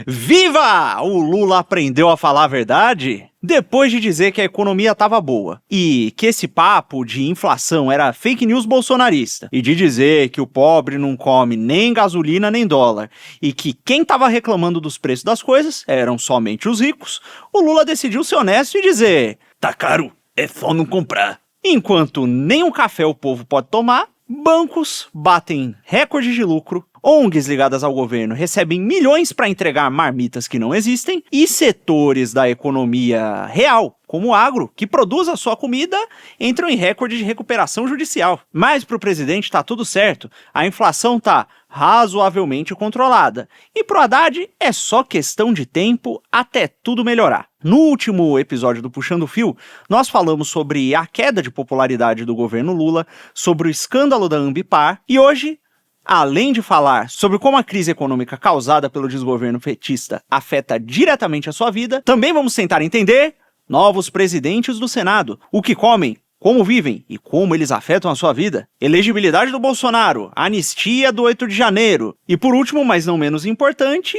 Viva! O Lula aprendeu a falar a verdade? Depois de dizer que a economia estava boa e que esse papo de inflação era fake news bolsonarista e de dizer que o pobre não come nem gasolina nem dólar e que quem estava reclamando dos preços das coisas eram somente os ricos, o Lula decidiu ser honesto e dizer: tá caro, é só não comprar. Enquanto nem um café o povo pode tomar, bancos batem recordes de lucro, ONGs ligadas ao governo recebem milhões para entregar marmitas que não existem e setores da economia real, como o agro, que produz a sua comida, entram em recorde de recuperação judicial. Mas para o presidente está tudo certo, a inflação está razoavelmente controlada. E para o Haddad é só questão de tempo até tudo melhorar. No último episódio do Puxando o Fio, nós falamos sobre a queda de popularidade do governo Lula, sobre o escândalo da Ambipar e hoje, além de falar sobre como a crise econômica causada pelo desgoverno petista afeta diretamente a sua vida, também vamos tentar entender novos presidentes do Senado, o que comem, como vivem e como eles afetam a sua vida, elegibilidade do Bolsonaro, anistia do 8 de janeiro e, por último, mas não menos importante,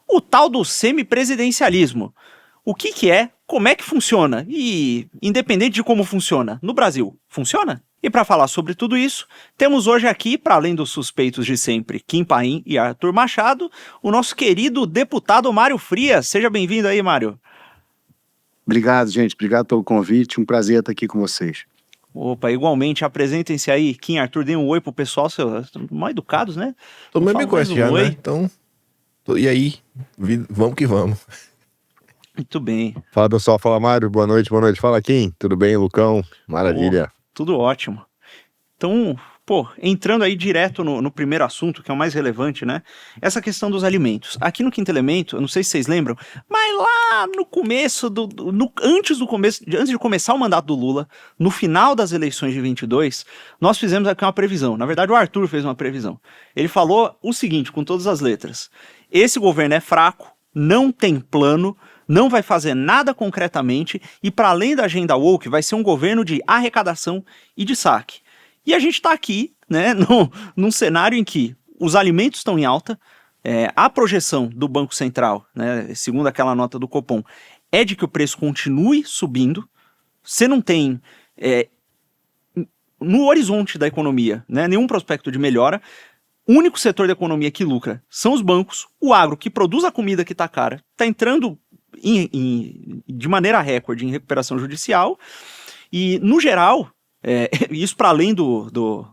o tal do semipresidencialismo. O que é, como é que funciona e, independente de como funciona, no Brasil, funciona? E para falar sobre tudo isso, temos hoje aqui, para além dos suspeitos de sempre, Kim Paim e Arthur Machado, o nosso querido deputado Mário Frias. Seja bem-vindo aí, Mário. Obrigado, gente. Obrigado pelo convite. Um prazer estar aqui com vocês. Opa, igualmente, apresentem-se aí. Kim e Arthur, deem um oi pro pessoal, mal educados, né? Todo mundo me conhece já, né? Então, e aí? Vamos que vamos. Muito bem. Fala, pessoal. Fala, Mário. Boa noite, boa noite. Fala, Kim. Tudo bem, Lucão? Maravilha. Tudo ótimo. Então, entrando aí direto no primeiro assunto, que é o mais relevante, né? Essa questão dos alimentos. Aqui no Quinto Elemento, eu não sei se vocês lembram, mas lá no começo, antes de começar o mandato do Lula, no final das eleições de 22, nós fizemos aqui uma previsão. Na verdade, o Arthur fez uma previsão. Ele falou o seguinte, com todas as letras: esse governo é fraco, não tem plano, não vai fazer nada concretamente e, para além da agenda woke, vai ser um governo de arrecadação e de saque. E a gente está aqui, né, num cenário em que os alimentos estão em alta, a projeção do Banco Central, né, segundo aquela nota do Copom, é de que o preço continue subindo. Você não tem, no horizonte da economia, né, nenhum prospecto de melhora. O único setor da economia que lucra são os bancos. O agro, que produz a comida que está cara, está entrando de maneira recorde em recuperação judicial. E, no geral, isso para além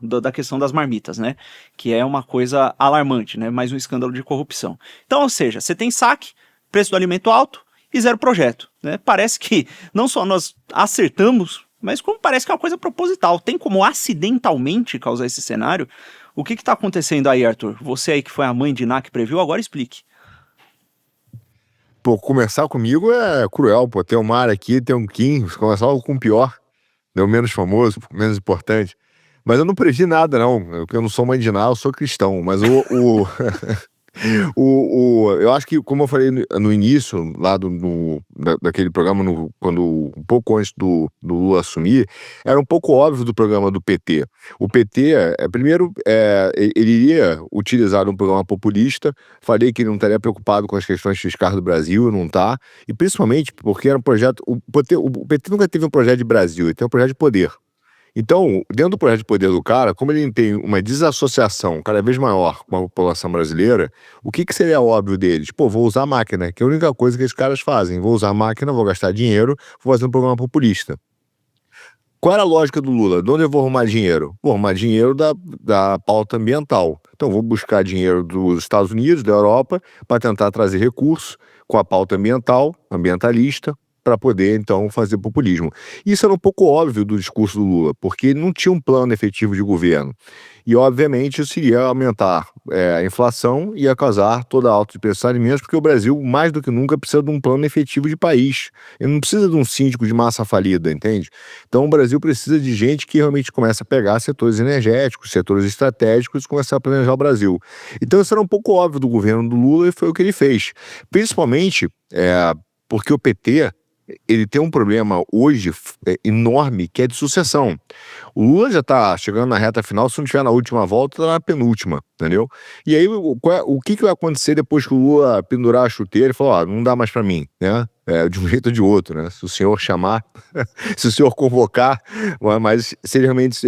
da questão das marmitas, né? Que é uma coisa alarmante, né? Mais um escândalo de corrupção. Então, ou seja, você tem saque, preço do alimento alto e zero projeto, né? Parece que não só nós acertamos, mas como parece que é uma coisa proposital. Tem como acidentalmente causar esse cenário? O que está acontecendo aí, Arthur? Você aí que foi a mãe de Iná que previu, agora explique. Pô, começar comigo é cruel, pô. Tem o Mário aqui, tem um Kim, começar com o pior. O menos famoso, menos importante. Mas eu não previ nada, não. Eu não sou mãe de Ná, eu sou cristão. Mas eu acho que, como eu falei no início, lá daquele programa, um pouco antes do Lula assumir, era um pouco óbvio do programa do PT. O PT, primeiro, ele iria utilizar um programa populista. Falei que ele não estaria preocupado com as questões fiscais do Brasil, não está. E principalmente porque era um projeto... O PT nunca teve um projeto de Brasil, ele tem um projeto de poder. Então, dentro do projeto de poder do cara, como ele tem uma desassociação cada vez maior com a população brasileira, o que seria óbvio deles? Pô, vou usar a máquina, que é a única coisa que esses caras fazem. Vou usar a máquina, vou gastar dinheiro, vou fazer um programa populista. Qual era a lógica do Lula? De onde eu vou arrumar dinheiro? Vou arrumar dinheiro da pauta ambiental. Então, vou buscar dinheiro dos Estados Unidos, da Europa, para tentar trazer recursos com a pauta ambientalista, para poder, então, fazer populismo. Isso era um pouco óbvio do discurso do Lula, porque ele não tinha um plano efetivo de governo. E, obviamente, isso iria aumentar a inflação e ia causar toda a alta de preços de alimentos, porque o Brasil, mais do que nunca, precisa de um plano efetivo de país. Ele não precisa de um síndico de massa falida, entende? Então, o Brasil precisa de gente que realmente comece a pegar setores energéticos, setores estratégicos e começar a planejar o Brasil. Então, isso era um pouco óbvio do governo do Lula e foi o que ele fez. Principalmente porque o PT ele tem um problema hoje enorme, que é de sucessão. O Lula já tá chegando na reta final, se não tiver na última volta, tá na penúltima, entendeu? E aí, o que vai acontecer depois que o Lula pendurar a chuteira e falar, não dá mais pra mim, né? De um jeito ou de outro, né? Se o senhor chamar, se o senhor convocar, mas se ele realmente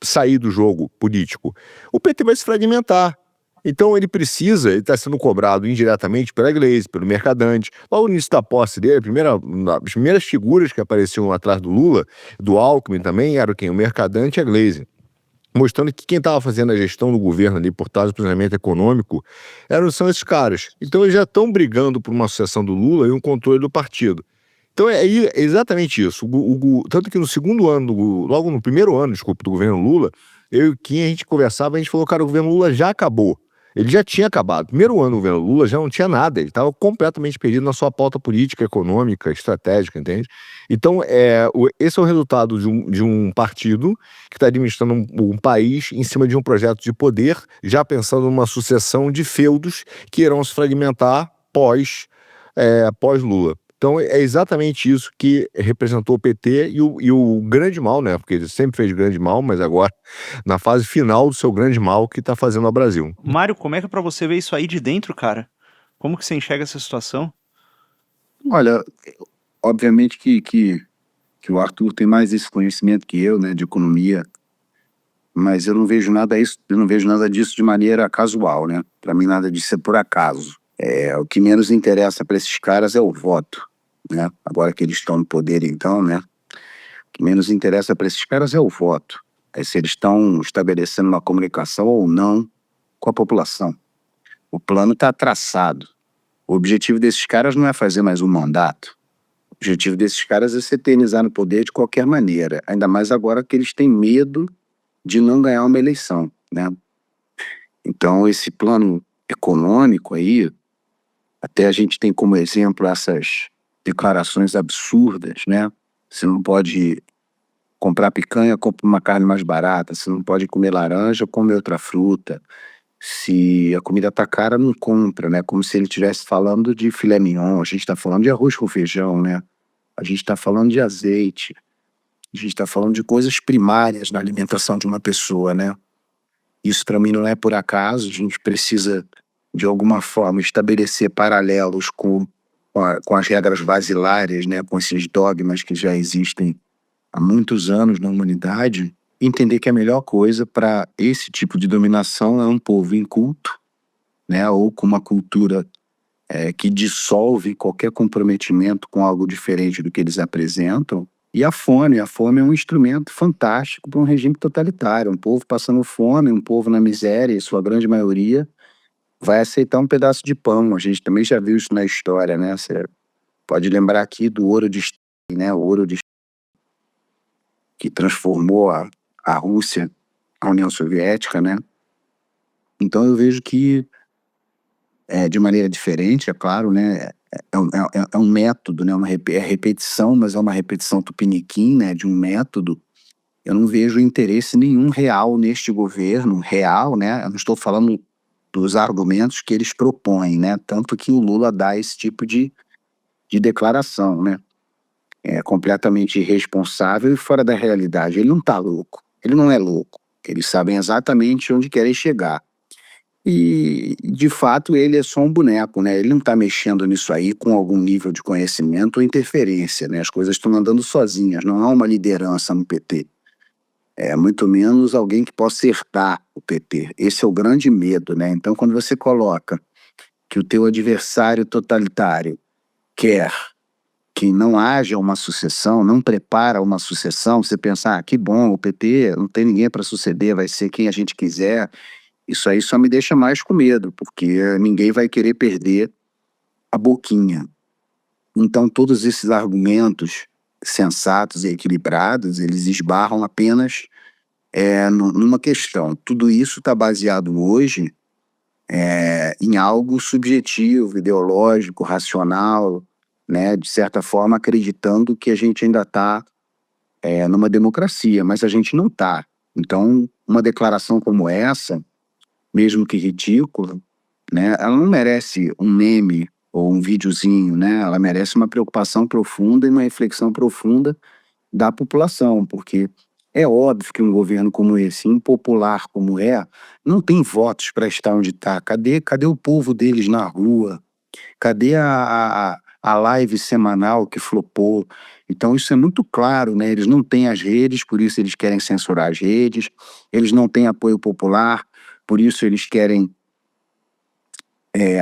sair do jogo político, o PT vai se fragmentar. Então ele está sendo cobrado indiretamente pela Gleisi, pelo Mercadante. Logo no início da posse dele, as primeiras figuras que apareciam atrás do Lula, do Alckmin também, eram quem? O Mercadante e a Gleisi. Mostrando que quem estava fazendo a gestão do governo ali por trás do planejamento econômico são esses caras. Então eles já estão brigando por uma sucessão do Lula e um controle do partido. Então é exatamente isso. Tanto que no segundo ano, logo no primeiro ano, desculpa, do governo Lula, eu e quem a gente conversava, a gente falou, cara, o governo Lula já acabou. Ele já tinha acabado. Primeiro ano do governo Lula já não tinha nada. Ele estava completamente perdido na sua pauta política, econômica, estratégica, entende? Então, esse é o resultado de um partido que está administrando um país em cima de um projeto de poder, já pensando numa sucessão de feudos que irão se fragmentar pós-Lula. Então é exatamente isso que representou o PT e o grande mal, né? Porque ele sempre fez grande mal, mas agora na fase final do seu grande mal que tá fazendo ao Brasil. Mário, como é que é pra você ver isso aí de dentro, cara? Como que você enxerga essa situação? Olha, obviamente que o Arthur tem mais esse conhecimento que eu, né, de economia, mas eu não vejo nada disso de maneira casual, né? Para mim nada disso é por acaso. O que menos interessa para esses caras é o voto, né? Agora que eles estão no poder, então, né? O que menos interessa para esses caras é o voto. É se eles estão estabelecendo uma comunicação ou não com a população. O plano está traçado. O objetivo desses caras não é fazer mais um mandato. O objetivo desses caras é se eternizar no poder de qualquer maneira. Ainda mais agora que eles têm medo de não ganhar uma eleição, né? Então, esse plano econômico aí, até a gente tem como exemplo essas declarações absurdas, né? Você não pode comprar picanha, compra uma carne mais barata. Você não pode comer laranja, come outra fruta. Se a comida tá cara, não compra, né? Como se ele estivesse falando de filé mignon. A gente está falando de arroz com feijão, né? A gente está falando de azeite. A gente está falando de coisas primárias na alimentação de uma pessoa, né? Isso para mim não é por acaso. A gente precisa de alguma forma estabelecer paralelos com as regras basilares, né, com esses dogmas que já existem há muitos anos na humanidade, entender que a melhor coisa para esse tipo de dominação é um povo inculto, né, ou com uma cultura que dissolve qualquer comprometimento com algo diferente do que eles apresentam. E a fome é um instrumento fantástico para um regime totalitário. Um povo passando fome, um povo na miséria, em sua grande maioria, vai aceitar um pedaço de pão. A gente também já viu isso na história, né? Você pode lembrar aqui do ouro de Stalin, né? O ouro de que transformou a Rússia, a União Soviética, né? Então eu vejo que de maneira diferente, é claro, né? É um método, né? É repetição, mas é uma repetição tupiniquim, né? De um método. Eu não vejo interesse nenhum real neste governo, real, né? Eu não estou falando dos argumentos que eles propõem, né? Tanto que o Lula dá esse tipo de declaração, né? É completamente irresponsável e fora da realidade. Ele não está louco, ele não é louco. Eles sabem exatamente onde querem chegar. E, de fato, ele é só um boneco, né? Ele não está mexendo nisso aí com algum nível de conhecimento ou interferência, né? As coisas estão andando sozinhas, não há uma liderança no PT. Muito menos alguém que possa herdar o PT. Esse é o grande medo, né? Então, quando você coloca que o teu adversário totalitário quer que não haja uma sucessão, não prepara uma sucessão, você pensa, que bom, o PT não tem ninguém para suceder, vai ser quem a gente quiser. Isso aí só me deixa mais com medo, porque ninguém vai querer perder a boquinha. Então, todos esses argumentos sensatos e equilibrados, eles esbarram apenas numa questão. Tudo isso está baseado hoje em algo subjetivo, ideológico, racional, né? De certa forma acreditando que a gente ainda está numa democracia, mas a gente não está. Então, uma declaração como essa, mesmo que ridícula, né? Ela não merece um meme ou um videozinho, né? Ela merece uma preocupação profunda e uma reflexão profunda da população, porque é óbvio que um governo como esse, impopular como não tem votos para estar onde está. Cadê o povo deles na rua? Cadê a live semanal que flopou? Então isso é muito claro, né? Eles não têm as redes, por isso eles querem censurar as redes. Eles não têm apoio popular, por isso eles querem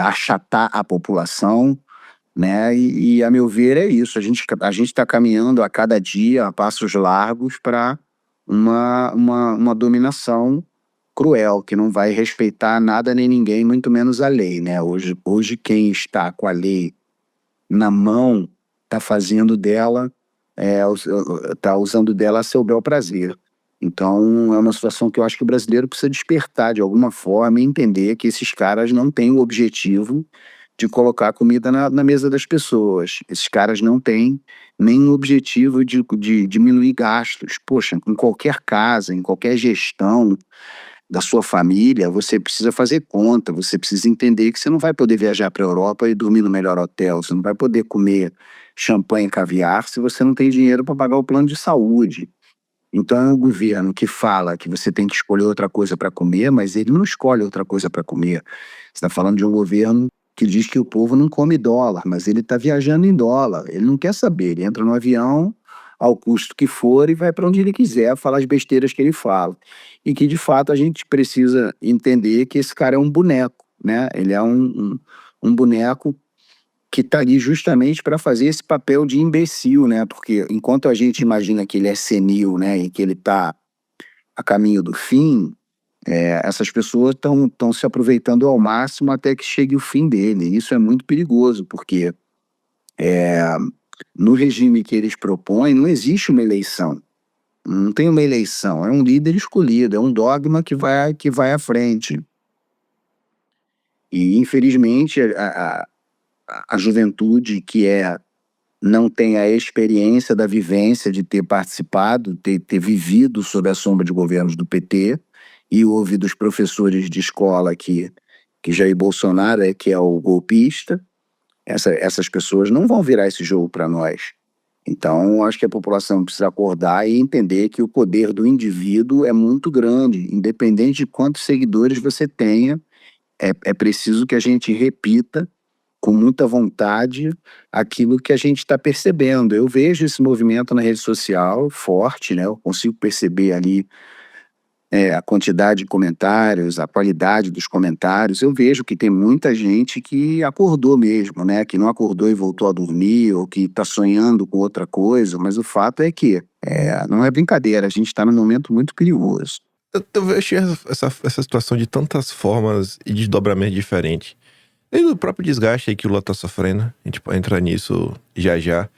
achatar a população, né? E a meu ver é isso. A gente está caminhando a cada dia a passos largos para uma dominação cruel, que não vai respeitar nada nem ninguém, muito menos a lei, né? Hoje quem está com a lei na mão está fazendo dela, está usando dela a seu bel prazer. Então é uma situação que eu acho que o brasileiro precisa despertar de alguma forma e entender que esses caras não têm o objetivo de colocar comida na mesa das pessoas. Esses caras não têm nenhum objetivo de diminuir gastos. Poxa, em qualquer casa, em qualquer gestão da sua família, você precisa fazer conta, você precisa entender que você não vai poder viajar para a Europa e dormir no melhor hotel, você não vai poder comer champanhe e caviar se você não tem dinheiro para pagar o plano de saúde. Então é um governo que fala que você tem que escolher outra coisa para comer, mas ele não escolhe outra coisa para comer. Você está falando de um governo que diz que o povo não come dólar, mas ele está viajando em dólar, ele não quer saber, ele entra no avião ao custo que for e vai para onde ele quiser falar as besteiras que ele fala. E que, de fato, a gente precisa entender que esse cara é um boneco, né? Ele é um boneco que está ali justamente para fazer esse papel de imbecil, né? Porque enquanto a gente imagina que ele é senil, né, e que ele está a caminho do fim, essas pessoas estão se aproveitando ao máximo até que chegue o fim dele. Isso é muito perigoso, porque no regime que eles propõem não existe uma eleição. Não tem uma eleição, é um líder escolhido, é um dogma que vai à frente. E, infelizmente, a juventude que não tem a experiência da vivência de ter participado, ter vivido sob a sombra de governos do PT, e ouve dos professores de escola que Jair Bolsonaro que é o golpista, essas pessoas não vão virar esse jogo para nós. Então, acho que a população precisa acordar e entender que o poder do indivíduo é muito grande, independente de quantos seguidores você tenha, é preciso que a gente repita com muita vontade aquilo que a gente está percebendo. Eu vejo esse movimento na rede social forte, né? Eu consigo perceber ali a quantidade de comentários, a qualidade dos comentários. Eu vejo que tem muita gente que acordou mesmo, né? Que não acordou e voltou a dormir, ou que está sonhando com outra coisa, mas o fato é que não é brincadeira, a gente está num momento muito perigoso. Eu vejo essa situação de tantas formas e desdobramentos diferentes. Desde o próprio desgaste aí que o Lula tá sofrendo, a gente pode entrar nisso já.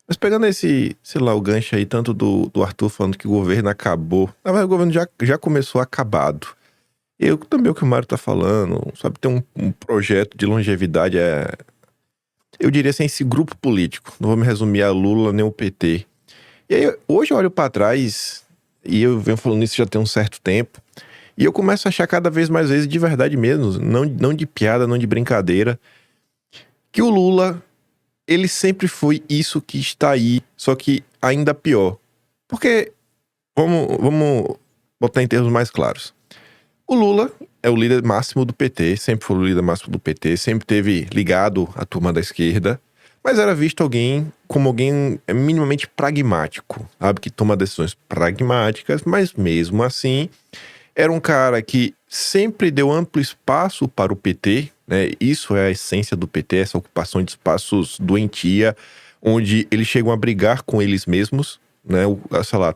Mas pegando o gancho aí, tanto do Arthur falando que o governo acabou. Na verdade, o governo já começou acabado. Eu também, o que o Mário tá falando, sabe, tem um projeto de longevidade, eu diria assim, esse grupo político. Não vou me resumir a Lula nem o PT. E aí, hoje eu olho pra trás, e eu venho falando isso já tem um certo tempo, e eu começo a achar cada vez mais vezes de verdade mesmo, não de piada, não de brincadeira, que o Lula, ele sempre foi isso que está aí, só que ainda pior. Porque, vamos botar em termos mais claros. O Lula é o líder máximo do PT, sempre foi o líder máximo do PT, sempre teve ligado à turma da esquerda, mas era visto como alguém minimamente pragmático, sabe? Que toma decisões pragmáticas, mas mesmo assim, era um cara que sempre deu amplo espaço para o PT, né? Isso é a essência do PT, essa ocupação de espaços doentia, onde eles chegam a brigar com eles mesmos, né?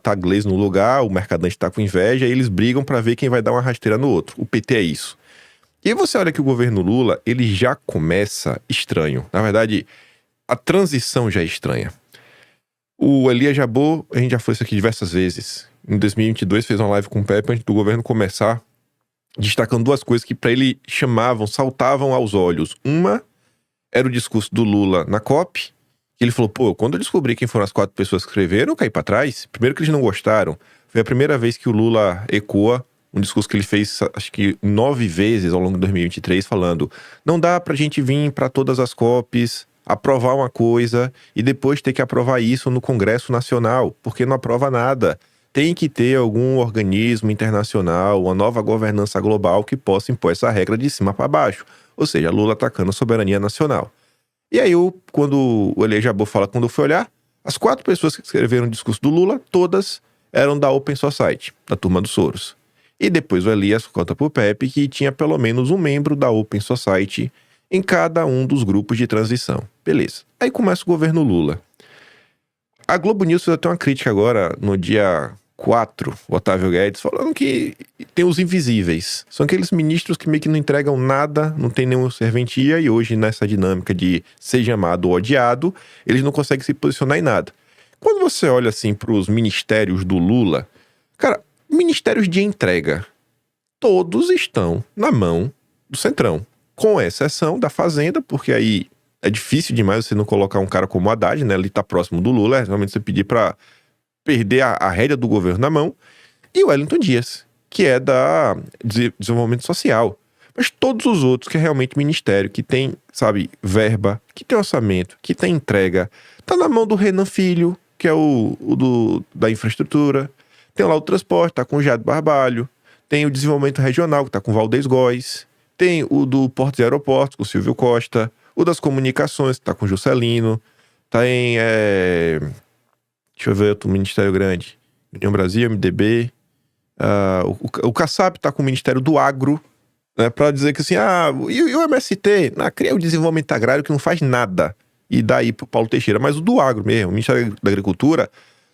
Tá Gleisi no lugar, o Mercadante tá com inveja, e eles brigam para ver quem vai dar uma rasteira no outro. O PT é isso. E aí você olha que o governo Lula, ele já começa estranho. Na verdade, a transição já é estranha. O Elias Jabbour, a gente já falou isso aqui diversas vezes. Em 2022 fez uma live com o Pepe antes do governo começar, destacando duas coisas que para ele saltavam aos olhos. Uma era o discurso do Lula na COP, que ele falou, quando eu descobri quem foram as 4 pessoas que escreveram, eu caí para trás. Primeiro que eles não gostaram. Foi a primeira vez que o Lula ecoa um discurso que ele fez, acho que 9 vezes ao longo de 2023, falando: não dá pra gente vir para todas as COPs, aprovar uma coisa e depois ter que aprovar isso no Congresso Nacional, porque não aprova nada. Tem que ter algum organismo internacional, uma nova governança global que possa impor essa regra de cima para baixo. Ou seja, Lula atacando a soberania nacional. E aí, quando o Elie Jabbour fala, quando eu fui olhar, as 4 pessoas que escreveram o discurso do Lula, todas eram da Open Society, da turma do Soros. E depois o Elias conta pro Pepe que tinha pelo menos um membro da Open Society em cada um dos grupos de transição. Beleza. Aí começa o governo Lula. A Globo News fez até uma crítica agora, no dia 4, o Otávio Guedes, falando que tem os invisíveis. São aqueles ministros que meio que não entregam nada, não tem nenhuma serventia, e hoje, nessa dinâmica de ser amado ou odiado, eles não conseguem se posicionar em nada. Quando você olha assim para os ministérios do Lula, cara, ministérios de entrega, todos estão na mão do Centrão, com exceção da Fazenda, porque aí é difícil demais você não colocar um cara como Haddad, né? Ele tá próximo do Lula, é realmente você pedir para perder a rédea do governo na mão, e o Wellington Dias, que é da Desenvolvimento Social. Mas todos os outros, que é realmente ministério, que tem, sabe, verba, que tem orçamento, que tem entrega, tá na mão do Renan Filho, que é da infraestrutura. Tem lá o transporte, tá com o Jado Barbalho. Tem o desenvolvimento regional, que tá com o Valdez Góes. Tem o do Portos e Aeroportos, com o Silvio Costa. O das comunicações, que tá com o Juscelino. Tem, deixa eu ver outro ministério grande. União Brasil, MDB. O Kassab tá com o Ministério do Agro, né, pra dizer que assim, e o MST? Cria o desenvolvimento agrário que não faz nada. E daí pro Paulo Teixeira. Mas o do agro mesmo, o Ministério da Agricultura,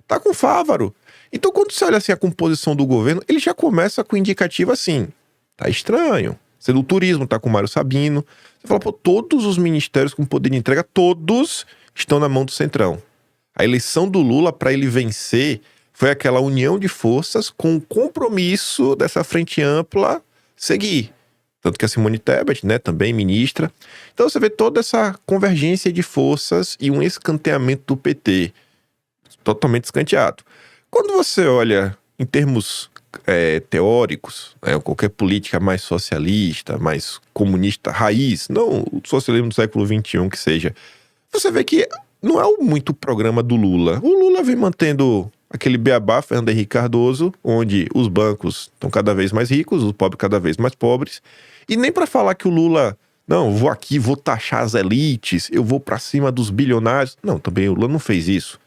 tá com o Fávaro. Então, quando você olha assim a composição do governo, ele já começa com indicativo assim, tá estranho. Você do turismo tá com o Mário Sabino. Você fala, pô, todos os ministérios com poder de entrega, todos estão na mão do Centrão. A eleição do Lula, para ele vencer, foi aquela união de forças com o compromisso dessa frente ampla seguir. Tanto que a Simone Tebet, né, também ministra. Então você vê toda essa convergência de forças e um escanteamento do PT, totalmente escanteado. Quando você olha em termos teóricos, né, qualquer política mais socialista, mais comunista raiz, não o socialismo do século XXI que seja, você vê que não é muito o programa do Lula. O Lula vem mantendo aquele beabá Fernando Henrique Cardoso, onde os bancos estão cada vez mais ricos, os pobres cada vez mais pobres. E nem para falar que o Lula, não, vou taxar as elites, eu vou para cima dos bilionários. Não, também o Lula não fez isso.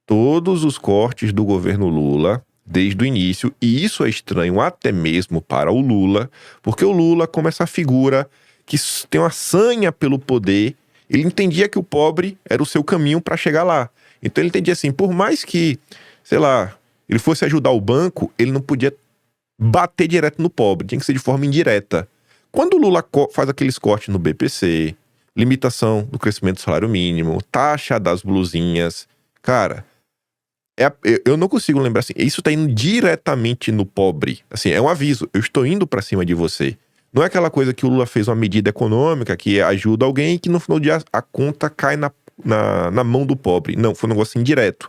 Todos os cortes do governo Lula, desde o início, e isso é estranho até mesmo para o Lula, porque o Lula, como essa figura que tem uma sanha pelo poder, ele entendia que o pobre era o seu caminho para chegar lá. Então ele entendia assim, por mais que, sei lá, ele fosse ajudar o banco, ele não podia bater direto no pobre, tinha que ser de forma indireta. Quando o Lula faz aqueles cortes no BPC, limitação do crescimento do salário mínimo, taxa das blusinhas, cara, eu não consigo lembrar assim, isso tá indo diretamente no pobre. Assim, é um aviso, eu estou indo pra cima de você. Não é aquela coisa que o Lula fez uma medida econômica que ajuda alguém e que no final do dia a conta cai na mão do pobre. Não, foi um negócio indireto.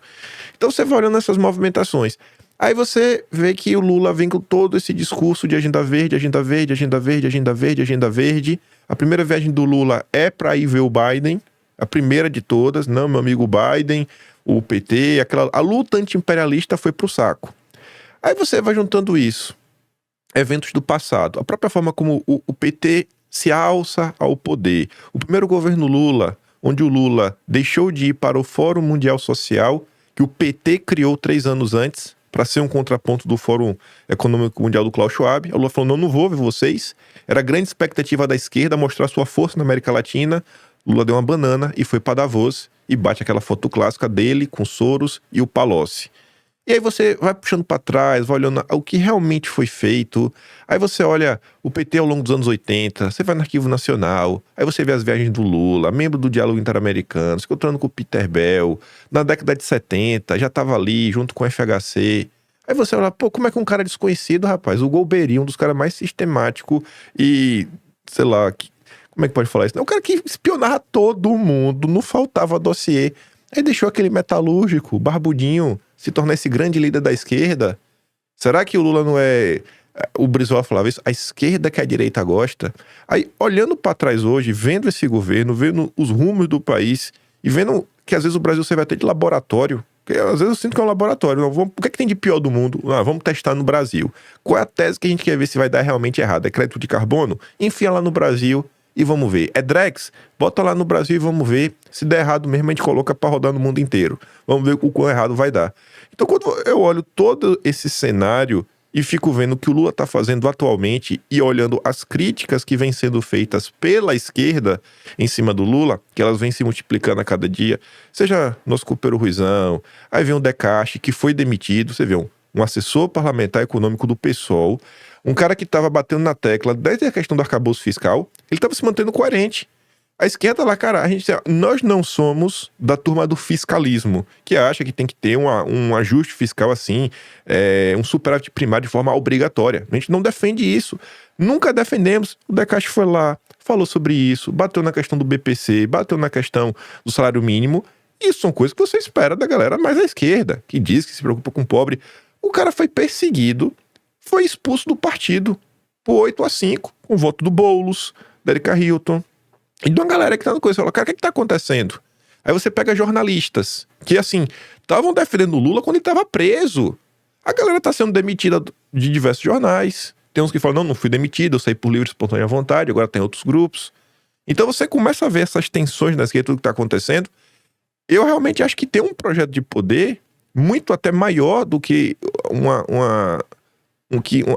Então você vai olhando essas movimentações. Aí você vê que o Lula vem com todo esse discurso de agenda verde, agenda verde, agenda verde, agenda verde, agenda verde. A primeira viagem do Lula é para ir ver o Biden, a primeira de todas, não, meu amigo Biden, o PT, a luta anti-imperialista foi pro saco. Aí você vai juntando isso, eventos do passado, a própria forma como o PT se alça ao poder. O primeiro governo Lula, onde o Lula deixou de ir para o Fórum Mundial Social, que o PT criou 3 anos antes, para ser um contraponto do Fórum Econômico Mundial do Klaus Schwab. O Lula falou, não vou ver vocês. Era a grande expectativa da esquerda mostrar sua força na América Latina. Lula deu uma banana e foi para Davos e bate aquela foto clássica dele com Soros e o Palocci. E aí você vai puxando para trás, vai olhando o que realmente foi feito. Aí você olha o PT ao longo dos anos 80, você vai no Arquivo Nacional, aí você vê as viagens do Lula, membro do Diálogo Interamericano, se encontrando com o Peter Bell, na década de 70, já estava ali junto com o FHC. Aí você olha, pô, como é que um cara desconhecido, rapaz, o Golbery, um dos caras mais sistemáticos e, sei lá, como é que pode falar isso? É um cara que espionava todo mundo, não faltava dossiê. Aí deixou aquele metalúrgico, barbudinho, se tornar esse grande líder da esquerda. Será que o Lula não é o Brizola falava isso, a esquerda que a direita gosta. Aí, olhando para trás hoje, vendo esse governo, vendo os rumos do país e vendo que às vezes o Brasil serve até de laboratório, porque às vezes eu sinto que é um laboratório. Não, o que é que tem de pior do mundo? Vamos testar no Brasil. Qual é a tese que a gente quer ver se vai dar realmente errado? É crédito de carbono? Enfia lá no Brasil e vamos ver. É Drex? Bota lá no Brasil e vamos ver. Se der errado mesmo, a gente coloca para rodar no mundo inteiro. Vamos ver o quão errado vai dar. Então, quando eu olho todo esse cenário e fico vendo o que o Lula está fazendo atualmente e olhando as críticas que vêm sendo feitas pela esquerda em cima do Lula, que elas vêm se multiplicando a cada dia, seja nosso companheiro Ruizão, aí vem o Decache, que foi demitido, você vê um assessor parlamentar econômico do PSOL, um cara que estava batendo na tecla desde a questão do arcabouço fiscal, ele estava se mantendo coerente. A esquerda lá, cara, nós não somos da turma do fiscalismo, que acha que tem que ter um ajuste fiscal assim, um superávit primário de forma obrigatória. A gente não defende isso. Nunca defendemos. O Decache foi lá, falou sobre isso, bateu na questão do BPC, bateu na questão do salário mínimo. Isso são coisas que você espera da galera mais à esquerda, que diz que se preocupa com o pobre. O cara foi perseguido, foi expulso do partido por 8-5, com o voto do Boulos, da Erika Hilton. E de uma galera que tá no coisa, fala, cara, o que tá acontecendo? Aí você pega jornalistas, que assim, estavam defendendo o Lula quando ele tava preso. A galera tá sendo demitida de diversos jornais. Tem uns que falam, não fui demitido, eu saí por livre e espontânea vontade, agora tem outros grupos. Então você começa a ver essas tensões na esquerda, tudo que tá acontecendo. Eu realmente acho que tem um projeto de poder muito até maior do que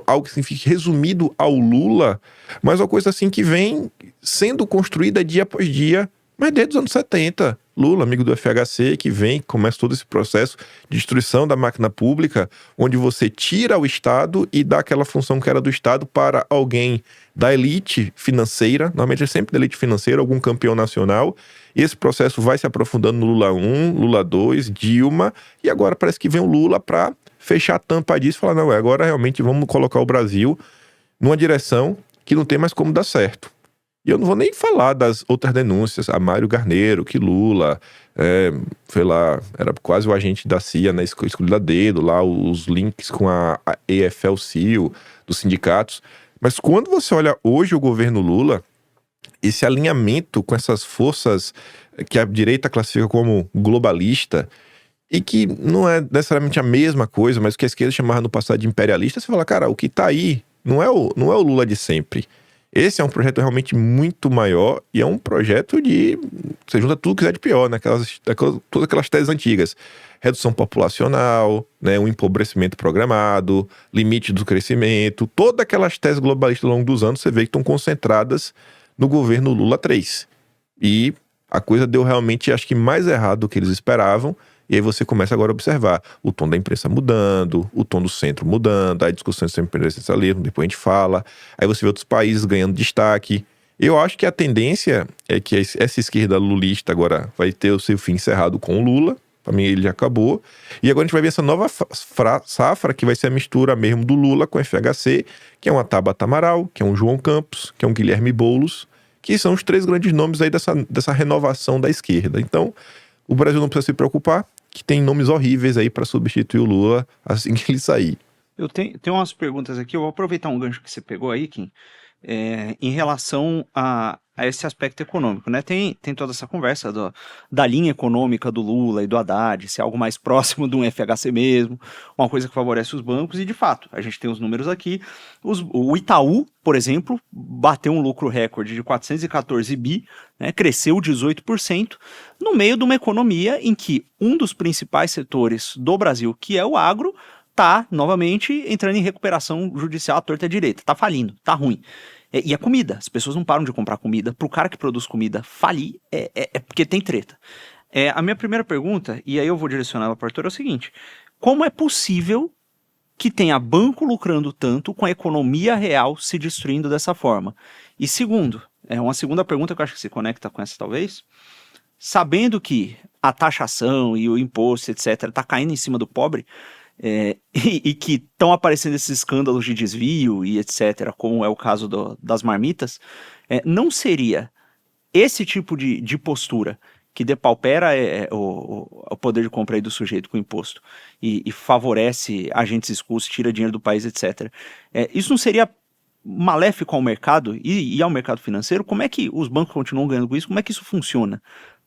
algo que fique resumido ao Lula, mas uma coisa assim que vem sendo construída dia após dia, mas desde os anos 70. Lula, amigo do FHC, que começa todo esse processo de destruição da máquina pública, onde você tira o Estado e dá aquela função que era do Estado para alguém da elite financeira, normalmente é sempre da elite financeira, algum campeão nacional, e esse processo vai se aprofundando no Lula 1, Lula 2, Dilma, e agora parece que vem o Lula para fechar a tampa disso e falar, não, agora realmente vamos colocar o Brasil numa direção que não tem mais como dar certo. E eu não vou nem falar das outras denúncias, a Mário Garneiro, que Lula, foi lá, era quase o agente da CIA, né, escolhido a dedo, lá os links com a EFL-CIO, dos sindicatos. Mas quando você olha hoje o governo Lula, esse alinhamento com essas forças que a direita classifica como globalista, e que não é necessariamente a mesma coisa, mas o que a esquerda chamava no passado de imperialista, você fala, cara, o que tá aí não é o Lula de sempre. Esse é um projeto realmente muito maior e é um projeto de... Você junta tudo que quiser de pior, né? Todas aquelas teses antigas. Redução populacional, né? Um empobrecimento programado, limite do crescimento. Todas aquelas teses globalistas ao longo dos anos, você vê que estão concentradas no governo Lula 3. E a coisa deu realmente, acho que mais errado do que eles esperavam. E aí você começa agora a observar o tom da imprensa mudando, o tom do centro mudando, aí discussões sobre presidencialismo, depois a gente fala. Aí você vê outros países ganhando destaque. Eu acho que a tendência é que essa esquerda lulista agora vai ter o seu fim encerrado com o Lula. Para mim ele já acabou. E agora a gente vai ver essa nova safra, que vai ser a mistura mesmo do Lula com o FHC, que é uma Tabata Amaral, que é um João Campos, que é um Guilherme Boulos, que são os 3 grandes nomes aí dessa renovação da esquerda. Então, o Brasil não precisa se preocupar, que tem nomes horríveis aí para substituir o Lula assim que ele sair. Eu tenho umas perguntas aqui, eu vou aproveitar um gancho que você pegou aí, Kim, em relação a esse aspecto econômico, né? Tem toda essa conversa da linha econômica do Lula e do Haddad, se é algo mais próximo de um FHC mesmo, uma coisa que favorece os bancos, e de fato, a gente tem os números aqui. O Itaú, por exemplo, bateu um lucro recorde de 414 bi, né? Cresceu 18%, no meio de uma economia em que um dos principais setores do Brasil, que é o agro, tá novamente entrando em recuperação judicial à torta e à direita, tá falindo, tá ruim. E a comida, as pessoas não param de comprar comida. Pro cara que produz comida falir, é porque tem treta. A minha primeira pergunta, e aí eu vou direcionar ela para o Arthur, é o seguinte: como é possível que tenha banco lucrando tanto com a economia real se destruindo dessa forma? E segundo, uma segunda pergunta que eu acho que se conecta com essa talvez, sabendo que a taxação e o imposto, etc., tá caindo em cima do pobre, e que estão aparecendo esses escândalos de desvio e etc., como é o caso das marmitas, não seria esse tipo de postura que depaupera o poder de compra aí do sujeito com imposto e favorece agentes escusos, tira dinheiro do país, etc. Isso não seria maléfico ao mercado e ao mercado financeiro? Como é que os bancos continuam ganhando com isso? Como é que isso funciona?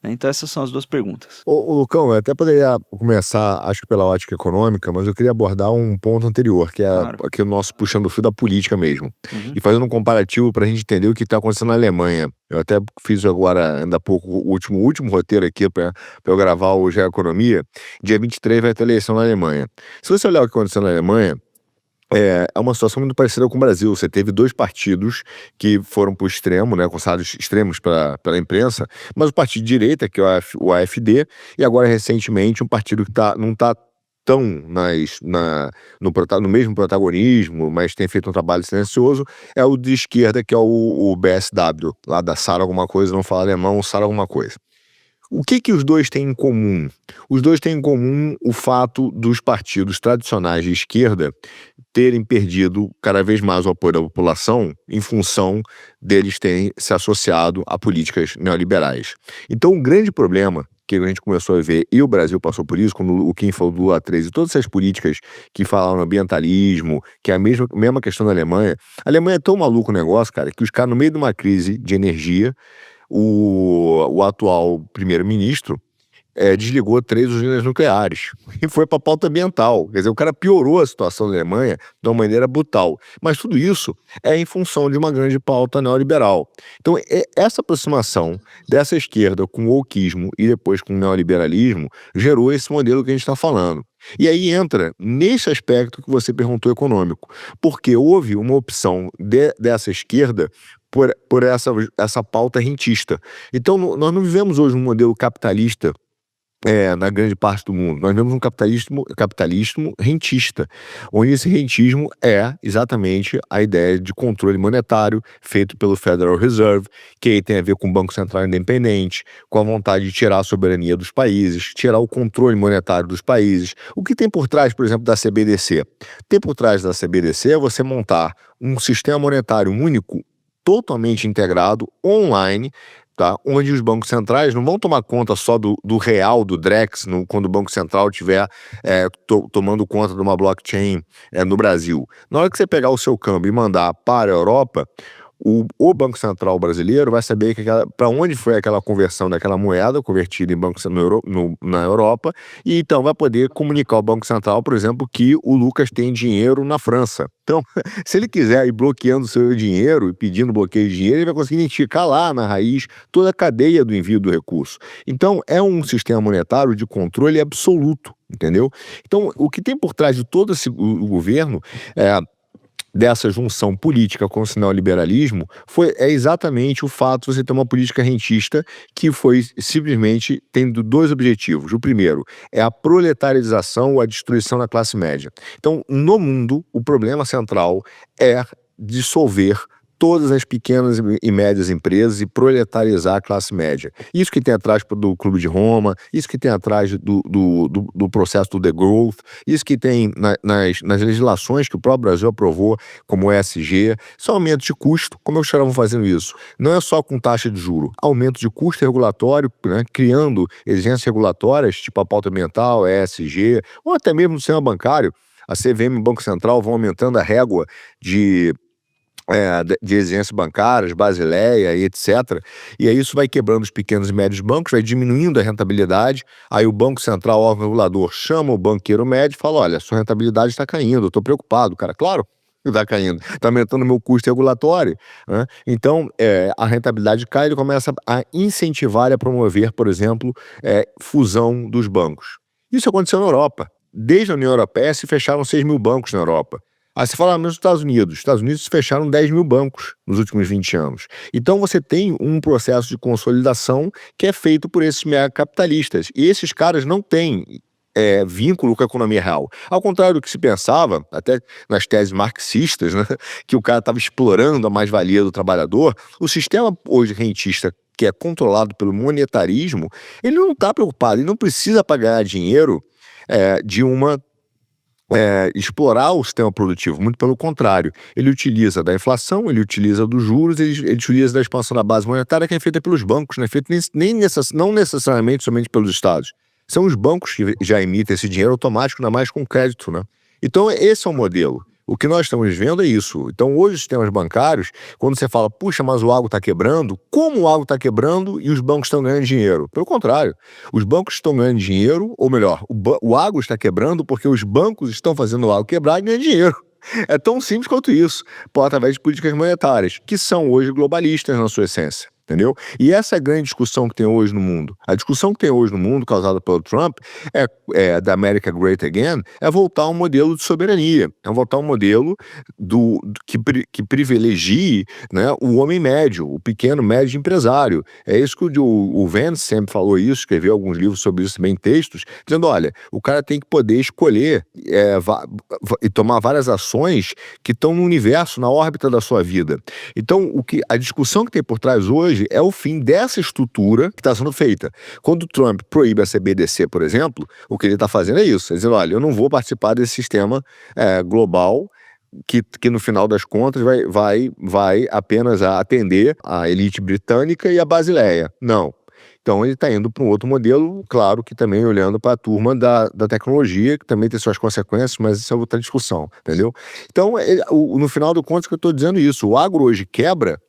Então essas são as duas perguntas. Ô, Lucão, eu até poderia começar, acho que pela ótica econômica, mas eu queria abordar um ponto anterior, que é Claro. aqui o nosso puxando o fio da política mesmo. Uhum. E fazendo um comparativo para a gente entender o que está acontecendo na Alemanha. Eu até fiz agora, ainda há pouco, o último roteiro aqui para eu gravar o GE Economia. Dia 23 vai ter eleição na Alemanha. Se você olhar o que aconteceu na Alemanha, é uma situação muito parecida com o Brasil. Você teve dois partidos que foram para o extremo, né, considerados extremos pela imprensa, mas o partido de direita, que é o AfD, e agora recentemente um partido que não está tão no mesmo protagonismo, mas tem feito um trabalho silencioso, é o de esquerda, que é o BSW, lá da Sara alguma coisa, não fala alemão, Sara alguma coisa. O que os dois têm em comum? Os dois têm em comum o fato dos partidos tradicionais de esquerda terem perdido cada vez mais o apoio da população em função deles terem se associado a políticas neoliberais. Então, o grande problema que a gente começou a ver, e o Brasil passou por isso, quando o Kim falou do Lula 13, e todas essas políticas que falaram ambientalismo, que é a mesma questão da Alemanha. A Alemanha é tão maluco o negócio, cara, que os caras, no meio de uma crise de energia, o atual primeiro-ministro desligou 3 usinas nucleares e foi para a pauta ambiental. Quer dizer, o cara piorou a situação da Alemanha de uma maneira brutal. Mas tudo isso é em função de uma grande pauta neoliberal. Então, essa aproximação dessa esquerda com o wokeismo e depois com o neoliberalismo gerou esse modelo que a gente está falando. E aí entra nesse aspecto que você perguntou econômico, porque houve uma opção dessa esquerda por essa pauta rentista. Então, nós não vivemos hoje um modelo capitalista na grande parte do mundo. Nós vemos um capitalismo rentista, onde esse rentismo é exatamente a ideia de controle monetário feito pelo Federal Reserve, que aí tem a ver com o Banco Central Independente, com a vontade de tirar a soberania dos países, tirar o controle monetário dos países. O que tem por trás, por exemplo, da CBDC? Tem por trás da CBDC é você montar um sistema monetário único, totalmente integrado, online, tá? Onde os bancos centrais não vão tomar conta só do real, do Drex, quando o Banco Central estiver tomando conta de uma blockchain no Brasil. Na hora que você pegar o seu câmbio e mandar para a Europa, o Banco Central brasileiro vai saber para onde foi aquela conversão daquela moeda convertida em banco na Europa, e então vai poder comunicar ao Banco Central, por exemplo, que o Lucas tem dinheiro na França. Então, se ele quiser ir bloqueando o seu dinheiro e pedindo bloqueio de dinheiro, ele vai conseguir identificar lá na raiz toda a cadeia do envio do recurso. Então, é um sistema monetário de controle absoluto, entendeu? Então, o que tem por trás de todo o governo dessa junção política com o neoliberalismo é exatamente o fato de você ter uma política rentista que foi simplesmente tendo 2 objetivos. O primeiro é a proletarização ou a destruição da classe média. Então, no mundo, o problema central é dissolver todas as pequenas e médias empresas e proletarizar a classe média. Isso que tem atrás do Clube de Roma, isso que tem atrás do processo do degrowth, isso que tem nas legislações que o próprio Brasil aprovou, como o ESG, são aumentos de custo. Como é que os caras vão fazendo isso? Não é só com taxa de juro, aumento de custo regulatório, né, criando exigências regulatórias, tipo a pauta ambiental, ESG, ou até mesmo no sistema bancário. A CVM e o Banco Central vão aumentando a régua de exigências bancárias, Basileia e etc. E aí isso vai quebrando os pequenos e médios bancos, vai diminuindo a rentabilidade. Aí o Banco Central, órgão regulador, chama o banqueiro médio e fala: olha, sua rentabilidade está caindo, eu estou preocupado. Cara, claro, está caindo, está aumentando o meu custo regulatório, né? Então, a rentabilidade cai, ele começa a incentivar e a promover, por exemplo, fusão dos bancos. Isso aconteceu na Europa. Desde a União Europeia se fecharam 6 mil bancos na Europa. Aí você fala, mas nos Estados Unidos se fecharam 10 mil bancos nos últimos 20 anos. Então você tem um processo de consolidação que é feito por esses mega capitalistas. E esses caras não têm vínculo com a economia real. Ao contrário do que se pensava, até nas teses marxistas, né, que o cara estava explorando a mais-valia do trabalhador, o sistema hoje rentista, que é controlado pelo monetarismo, ele não está preocupado, ele não precisa pagar dinheiro de uma explorar o sistema produtivo, muito pelo contrário. Ele utiliza da inflação, ele utiliza dos juros, ele utiliza da expansão da base monetária, que é feita pelos bancos, não é feita não necessariamente somente pelos estados. São os bancos que já emitem esse dinheiro automático, ainda mais com crédito, né? Então, esse é o modelo. O que nós estamos vendo é isso. Então, hoje, os sistemas bancários, quando você fala, puxa, mas o agro está quebrando, como o agro está quebrando e os bancos estão ganhando dinheiro? Pelo contrário, os bancos estão ganhando dinheiro, ou melhor, o agro está quebrando porque os bancos estão fazendo o agro quebrar e ganhando dinheiro. É tão simples quanto isso, através de políticas monetárias, que são hoje globalistas na sua essência. Entendeu? E essa é a grande discussão que tem hoje no mundo. A discussão que tem hoje no mundo, causada pelo Trump, da America Great Again, é voltar a um modelo de soberania. É voltar a um modelo que privilegie, né, o homem médio, o pequeno médio empresário. É isso que o Vance sempre falou isso, escreveu alguns livros sobre isso, também textos, dizendo, olha, o cara tem que poder escolher e tomar várias ações que estão no universo, na órbita da sua vida. Então, a discussão que tem por trás hoje é o fim dessa estrutura que está sendo feita. Quando o Trump proíbe a CBDC, por exemplo, o que ele está fazendo é isso. Ele dizendo, olha, eu não vou participar desse sistema global que no final das contas vai apenas atender a elite britânica e a basileia. Não. Então ele está indo para um outro modelo, claro que também olhando para a turma da tecnologia, que também tem suas consequências, mas isso é outra discussão, entendeu? Então, no final do contas, que eu estou dizendo isso, o agro hoje quebra,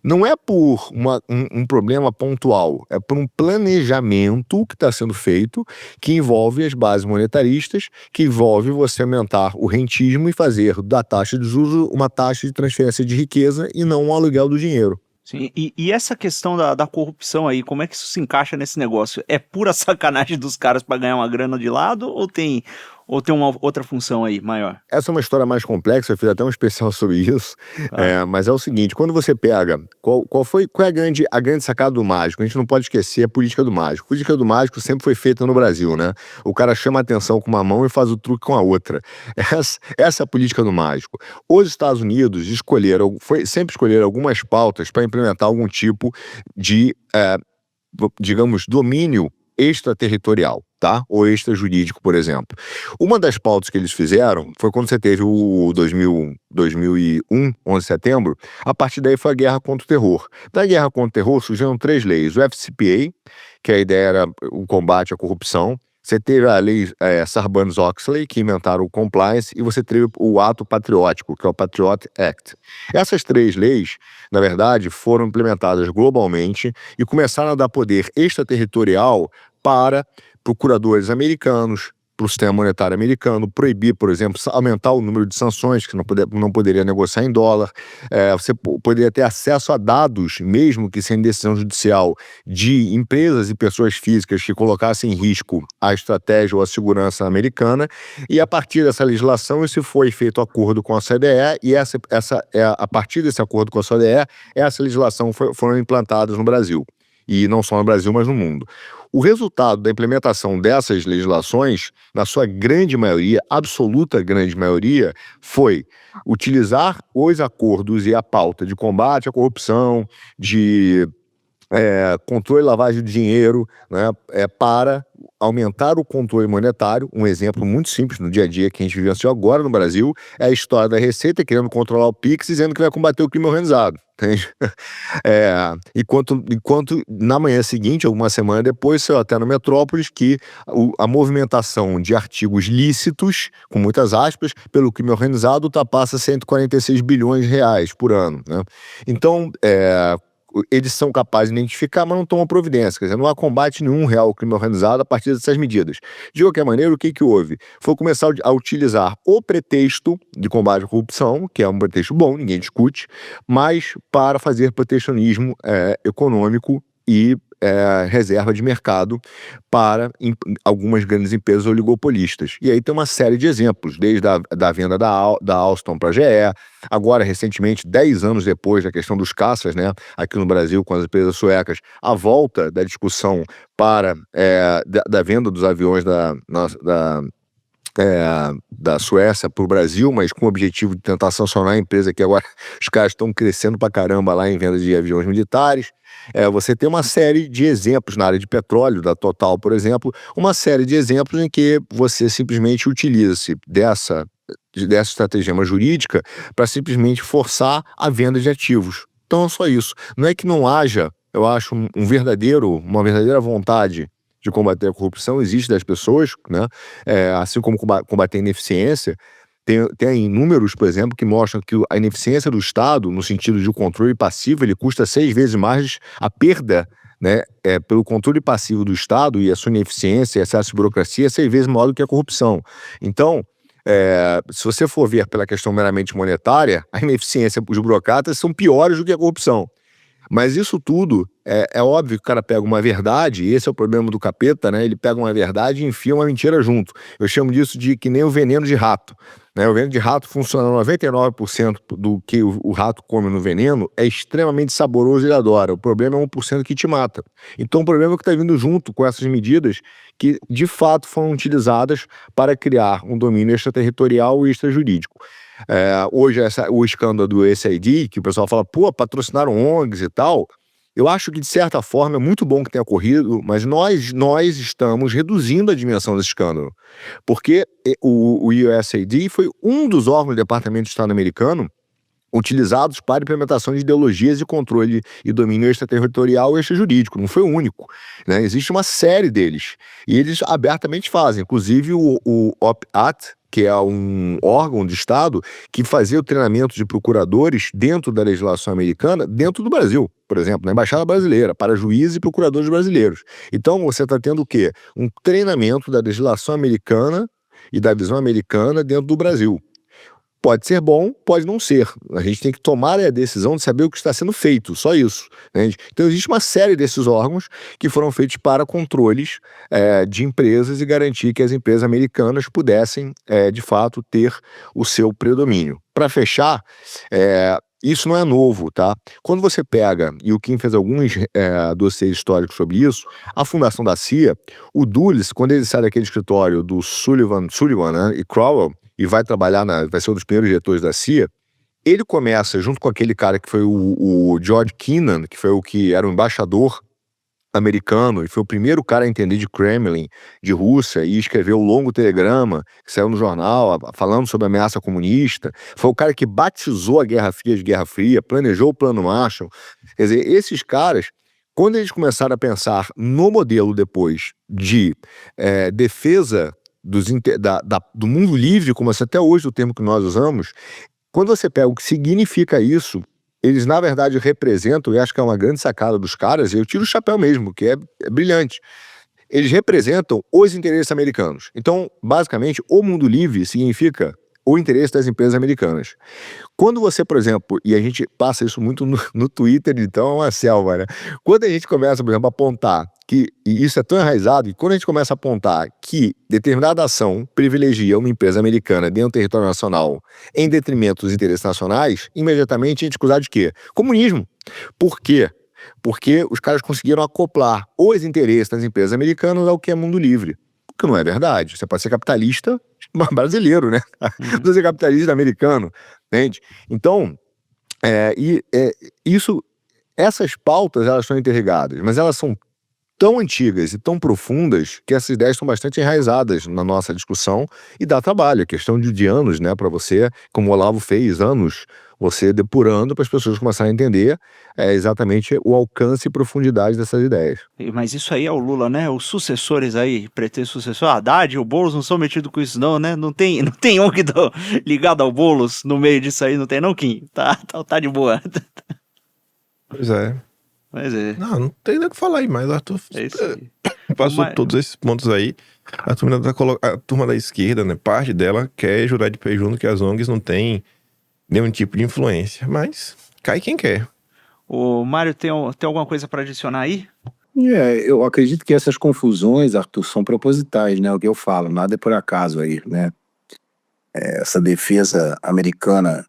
não é por um problema pontual, é por um planejamento que está sendo feito, que envolve as bases monetaristas, que envolve você aumentar o rentismo e fazer da taxa de juros uma taxa de transferência de riqueza e não um aluguel do dinheiro. Sim, e essa questão da corrupção aí, como é que isso se encaixa nesse negócio? É pura sacanagem dos caras para ganhar uma grana de lado ou tem uma outra função aí maior? Essa é uma história mais complexa, eu fiz até um especial sobre isso, mas é o seguinte, quando você pega, qual é a grande sacada do mágico? A gente não pode esquecer a política do mágico. A política do mágico sempre foi feita no Brasil, né? O cara chama a atenção com uma mão e faz o truque com a outra. Essa é a política do mágico. Os Estados Unidos sempre escolheram algumas pautas para implementar algum tipo de, digamos, domínio extraterritorial, tá? Ou extrajurídico, por exemplo. Uma das pautas que eles fizeram foi quando você teve o 2001, 11 de setembro, a partir daí foi a guerra contra o terror. Da guerra contra o terror surgiram 3 leis, o FCPA, que a ideia era o combate à corrupção, você teve a lei Sarbanes-Oxley, que inventaram o compliance, e você teve o ato patriótico, que é o Patriot Act. Essas 3 leis, na verdade, foram implementadas globalmente e começaram a dar poder extraterritorial para procuradores americanos, para o sistema monetário americano, proibir, por exemplo, aumentar o número de sanções, que não poderia negociar em dólar, você poderia ter acesso a dados, mesmo que sem decisão judicial, de empresas e pessoas físicas que colocassem em risco a estratégia ou a segurança americana, e a partir dessa legislação, isso foi feito acordo com a CDE, e a partir desse acordo com a CDE, essa legislação foram implantadas no Brasil. E não só no Brasil, mas no mundo. O resultado da implementação dessas legislações, na sua grande maioria, absoluta grande maioria, foi utilizar os acordos e a pauta de combate à corrupção, de controle e lavagem de dinheiro, né, para aumentar o controle monetário. Um exemplo muito simples no dia a dia que a gente vivenciou agora no Brasil é a história da Receita querendo controlar o Pix, dizendo que vai combater o crime organizado. Entende? Enquanto na manhã seguinte, alguma semana depois, saiu até no Metrópolis que a movimentação de artigos lícitos, com muitas aspas, pelo crime organizado ultrapassa 146 bilhões de reais por ano, né? Então, eles são capazes de identificar, mas não tomam providência. Quer dizer, não há combate nenhum real ao crime organizado a partir dessas medidas. De qualquer maneira, o que houve? Foi começar a utilizar o pretexto de combate à corrupção, que é um pretexto bom, ninguém discute, mas para fazer protecionismo econômico e reserva de mercado para algumas grandes empresas oligopolistas. E aí tem uma série de exemplos, desde da venda da Alstom para a GE, agora recentemente, 10 anos depois da questão dos caças, né, aqui no Brasil com as empresas suecas, a volta da discussão da venda dos aviões da Suécia para o Brasil, mas com o objetivo de tentar sancionar a empresa, que agora os caras estão crescendo pra caramba lá em venda de aviões militares. Você tem uma série de exemplos na área de petróleo, da Total, por exemplo, uma série de exemplos em que você simplesmente utiliza-se dessa estratagema jurídica para simplesmente forçar a venda de ativos. Então é só isso. Não é que não haja, eu acho, uma verdadeira vontade de combater a corrupção, existe das pessoas, né? Assim como combater a ineficiência. Tem números, por exemplo, que mostram que a ineficiência do Estado, no sentido de controle passivo, ele custa 6 vezes mais a perda, né, pelo controle passivo do Estado e a sua ineficiência e excesso de burocracia é 6 vezes maior do que a corrupção. Então, se você for ver pela questão meramente monetária, a ineficiência dos burocratas são piores do que a corrupção. Mas isso tudo, é óbvio que o cara pega uma verdade, e esse é o problema do capeta, né? Ele pega uma verdade e enfia uma mentira junto. Eu chamo disso de que nem o veneno de rato, né? O veneno de rato funciona 99% do que o rato come no veneno, é extremamente saboroso e ele adora. O problema é 1% que te mata. Então o problema é que está vindo junto com essas medidas que, de fato, foram utilizadas para criar um domínio extraterritorial e extrajurídico. Hoje o escândalo do USAID, que o pessoal fala, pô, patrocinaram ONGs e tal, eu acho que de certa forma é muito bom que tenha ocorrido, mas nós estamos reduzindo a dimensão desse escândalo, porque o USAID foi um dos órgãos do Departamento de Estado americano utilizados para implementação de ideologias de controle e domínio extraterritorial e extrajurídico, não foi o único, né? Existe uma série deles, e eles abertamente fazem, inclusive o OPAT, que é um órgão de Estado que fazia o treinamento de procuradores dentro da legislação americana, dentro do Brasil, por exemplo, na Embaixada Brasileira, para juízes e procuradores brasileiros. Então você está tendo o quê? Um treinamento da legislação americana e da visão americana dentro do Brasil. Pode ser bom, pode não ser. A gente tem que tomar a decisão de saber o que está sendo feito, só isso. Entende? Então existe uma série desses órgãos que foram feitos para controles de empresas e garantir que as empresas americanas pudessem, de fato, ter o seu predomínio. Para fechar, isso não é novo, tá? Quando você pega, e o Kim fez alguns dossiês históricos sobre isso, a fundação da CIA, o Dulles, quando ele sai daquele escritório do Sullivan, né, e Crowell, e vai trabalhar, vai ser um dos primeiros diretores da CIA, ele começa, junto com aquele cara que foi o George Kennan, que foi o que era o embaixador americano, e foi o primeiro cara a entender de Kremlin, de Rússia, e escreveu o longo telegrama, que saiu no jornal, falando sobre a ameaça comunista, foi o cara que batizou a Guerra Fria de Guerra Fria, planejou o Plano Marshall. Quer dizer, esses caras, quando eles começaram a pensar no modelo depois de defesa do mundo livre, como até hoje o termo que nós usamos, quando você pega o que significa isso, eles na verdade representam, e acho que é uma grande sacada dos caras, e eu tiro o chapéu mesmo, que é brilhante, eles representam os interesses americanos. Então, basicamente, o mundo livre significa o interesse das empresas americanas. Quando você, por exemplo, e a gente passa isso muito no Twitter, então é uma selva, né? Quando a gente começa, por exemplo, a apontar que, e isso é tão enraizado, e quando a gente começa a apontar que determinada ação privilegia uma empresa americana dentro do território nacional em detrimento dos interesses nacionais, imediatamente a gente acusar de quê? Comunismo. Por quê? Porque os caras conseguiram acoplar os interesses das empresas americanas ao que é mundo livre. O que não é verdade. Você pode ser capitalista brasileiro, né? Não precisa ser capitalista americano, entende? Então, essas pautas, elas são interligadas, mas elas são tão antigas e tão profundas que essas ideias estão bastante enraizadas na nossa discussão e dá trabalho, é questão de anos, né, para você, como o Olavo fez, anos, você depurando para as pessoas começarem a entender exatamente o alcance e profundidade dessas ideias. Mas isso aí é o Lula, né? Os sucessores aí, pretenso sucessor, Haddad e o Boulos não são metidos com isso não, né? Não tem ONG ligado ao Boulos no meio disso aí, não tem não, Kim? Tá de boa. Pois é. Mas é. Não tem nem o que falar aí mais, Arthur. É isso aí. Passou todos esses pontos aí. A turma da esquerda, né? Parte dela quer jurar de pé junto que as ONGs não têm nenhum tipo de influência. Mas cai quem quer. O Mário, tem alguma coisa para adicionar aí? Eu acredito que essas confusões, Arthur, são propositais, né? O que eu falo, nada é por acaso aí, né? Essa defesa americana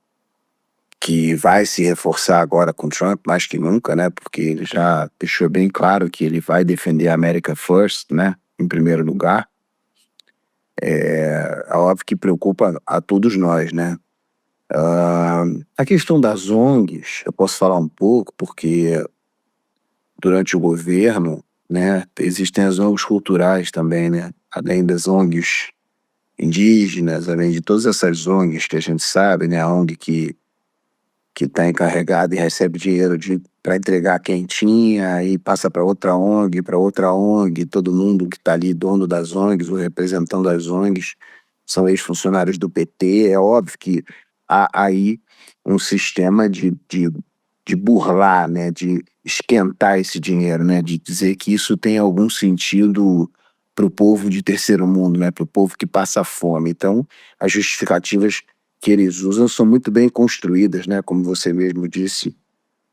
que vai se reforçar agora com Trump, mais que nunca, né? Porque ele já deixou bem claro que ele vai defender a America First, né? Em primeiro lugar. É óbvio que preocupa a todos nós, né? A questão das ONGs, eu posso falar um pouco, porque durante o governo, né, existem as ONGs culturais também, né? Além das ONGs indígenas, além de todas essas ONGs que a gente sabe, né? A ONG que está encarregada e recebe dinheiro para entregar quentinha e passa para outra ONG, todo mundo que está ali, dono das ONGs, ou representando das ONGs, são ex-funcionários do PT. É óbvio que há aí um sistema de burlar, né, de esquentar esse dinheiro, né, de dizer que isso tem algum sentido para o povo de terceiro mundo, né, para o povo que passa fome. Então, as justificativas que eles usam são muito bem construídas, né? Como você mesmo disse,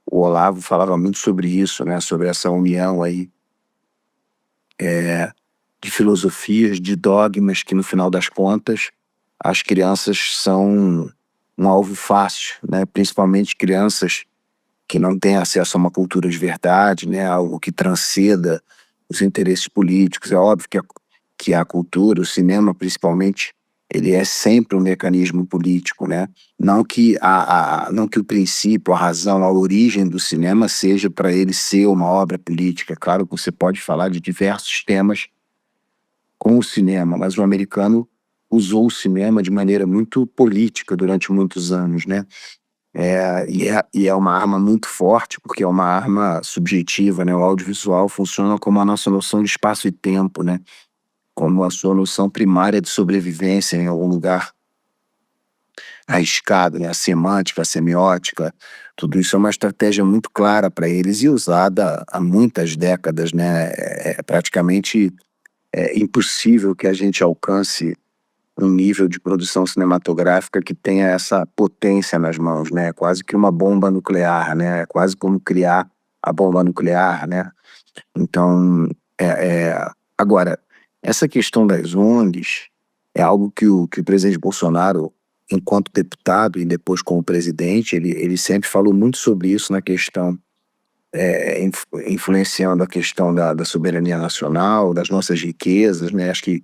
o Olavo falava muito sobre isso, né? Sobre essa união aí de filosofias, de dogmas, que no final das contas as crianças são um alvo fácil, né? Principalmente crianças que não têm acesso a uma cultura de verdade, né? Algo que transcenda os interesses políticos. É óbvio que a cultura, o cinema principalmente, ele é sempre um mecanismo político, né? Não que não que o princípio, a razão, a origem do cinema seja para ele ser uma obra política. Claro que você pode falar de diversos temas com o cinema, mas o americano usou o cinema de maneira muito política durante muitos anos, né? E é uma arma muito forte, porque é uma arma subjetiva, né? O audiovisual funciona como a nossa noção de espaço e tempo, né? Como a sua noção primária de sobrevivência em algum lugar arriscado, né? A semântica, a semiótica, tudo isso é uma estratégia muito clara para eles e usada há muitas décadas, né? É praticamente impossível que a gente alcance um nível de produção cinematográfica que tenha essa potência nas mãos, né? É quase que uma bomba nuclear, né? É quase como criar a bomba nuclear, né? Então, agora, essa questão das ONGs é algo que o presidente Bolsonaro, enquanto deputado e depois como presidente, ele sempre falou muito sobre isso na questão, influenciando a questão da soberania nacional, das nossas riquezas, né? Acho que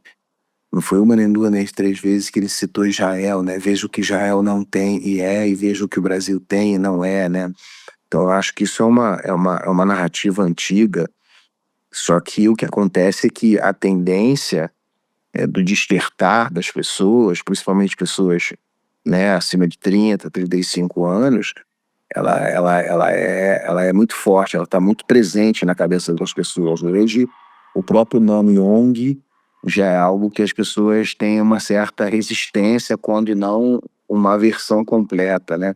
não foi uma nem duas nem três vezes que ele citou Israel, né? Veja o que Israel não tem e veja o que o Brasil tem e não é, né? Então eu acho que isso é uma narrativa antiga, só que o que acontece é que a tendência do despertar das pessoas, principalmente pessoas, né, acima de 30, 35 anos, ela é muito forte, ela está muito presente na cabeça das pessoas. Hoje, o próprio nome ONG já é algo que as pessoas têm uma certa resistência, quando não uma aversão completa, né?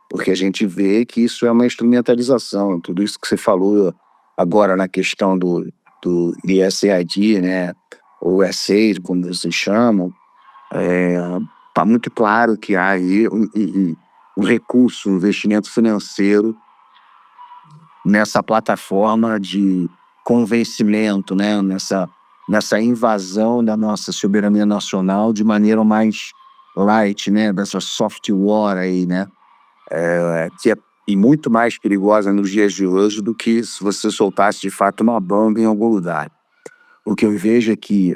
Porque a gente vê que isso é uma instrumentalização. Tudo isso que você falou agora na questão do ISAID, né? Ou SAID, como vocês chamam, está muito claro que há aí um recurso, um investimento financeiro nessa plataforma de convencimento, né? Nessa invasão da nossa soberania nacional de maneira mais light, né? Dessa soft war aí, né? Que é e muito mais perigosa nos dias de hoje do que se você soltasse de fato uma bomba em algum lugar. O que eu vejo é que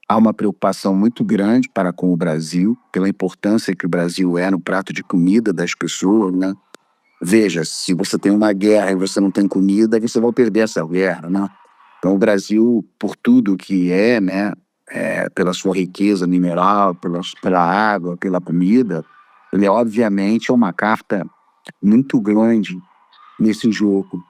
há uma preocupação muito grande para com o Brasil, pela importância que o Brasil é no prato de comida das pessoas, né? Veja, se você tem uma guerra e você não tem comida, você vai perder essa guerra, né? Então o Brasil, por tudo que é, né? Pela sua riqueza mineral, pela água, pela comida, ele obviamente é uma carta muito grande nesse jogo.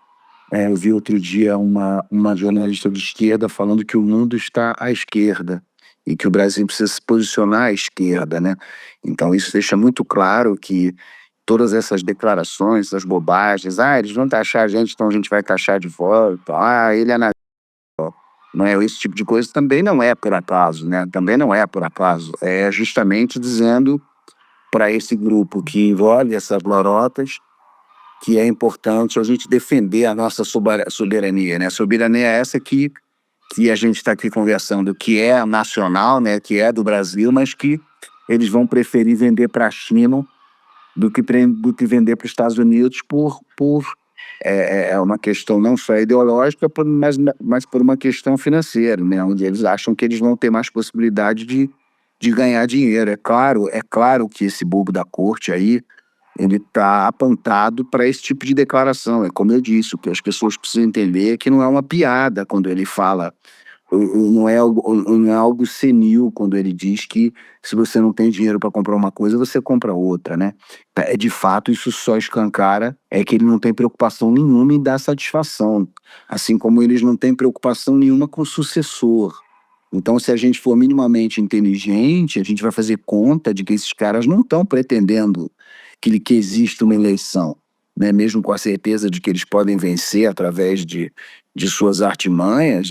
Eu vi outro dia uma jornalista de esquerda falando que o mundo está à esquerda e que o Brasil precisa se posicionar à esquerda, né? Então isso deixa muito claro que todas essas declarações, essas bobagens, eles vão taxar a gente, então a gente vai taxar de volta, ele é não é, esse tipo de coisa também não é por acaso, né? Também não é por acaso. É justamente dizendo para esse grupo que envolve essas lorotas que é importante a gente defender a nossa soberania, né? Soberania é essa que a gente está aqui conversando, que é nacional, né? Que é do Brasil, mas que eles vão preferir vender para a China do que vender para os Estados Unidos por é uma questão não só ideológica, mas por uma questão financeira, né? Onde eles acham que eles vão ter mais possibilidade de ganhar dinheiro. É claro que esse bobo da corte aí, ele está apontado para esse tipo de declaração. É como eu disse, o que as pessoas precisam entender é que não é uma piada quando ele fala, não é algo senil quando ele diz que se você não tem dinheiro para comprar uma coisa, você compra outra, né? De fato, isso só escancara que ele não tem preocupação nenhuma em dar satisfação, assim como eles não têm preocupação nenhuma com o sucessor. Então, se a gente for minimamente inteligente, a gente vai fazer conta de que esses caras não estão pretendendo que exista uma eleição, né? Mesmo com a certeza de que eles podem vencer através de suas artimanhas.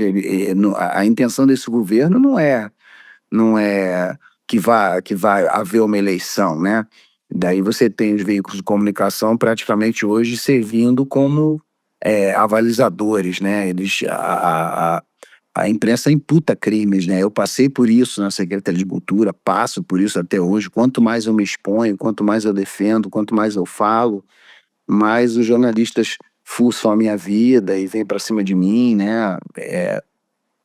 A intenção desse governo não é que vai haver uma eleição, né? Daí você tem os veículos de comunicação praticamente hoje servindo como avalizadores, né? A imprensa imputa crimes, né? Eu passei por isso na Secretaria de Cultura, passo por isso até hoje. Quanto mais eu me exponho, quanto mais eu defendo, quanto mais eu falo, mais os jornalistas fuçam a minha vida e vêm para cima de mim, né?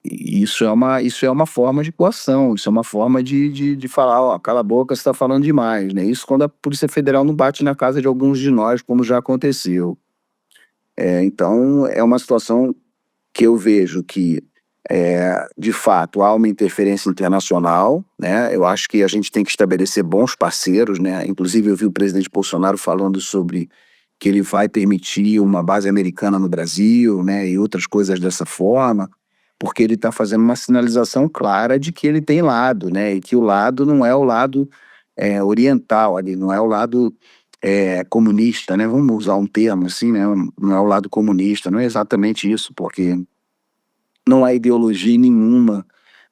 Isso é uma forma de coação, isso é uma forma de falar, ó, cala a boca, você está falando demais, né? Isso quando a Polícia Federal não bate na casa de alguns de nós, como já aconteceu. Então, é uma situação que eu vejo que, de fato, há uma interferência internacional, né? Eu acho que a gente tem que estabelecer bons parceiros, né? Inclusive, eu vi o presidente Bolsonaro falando sobre que ele vai permitir uma base americana no Brasil, né? E outras coisas dessa forma, porque ele está fazendo uma sinalização clara de que ele tem lado, né? E que o lado não é o lado oriental ali, não é o lado comunista, né? Vamos usar um termo assim, né? Não é o lado comunista, não é exatamente isso, porque não há ideologia nenhuma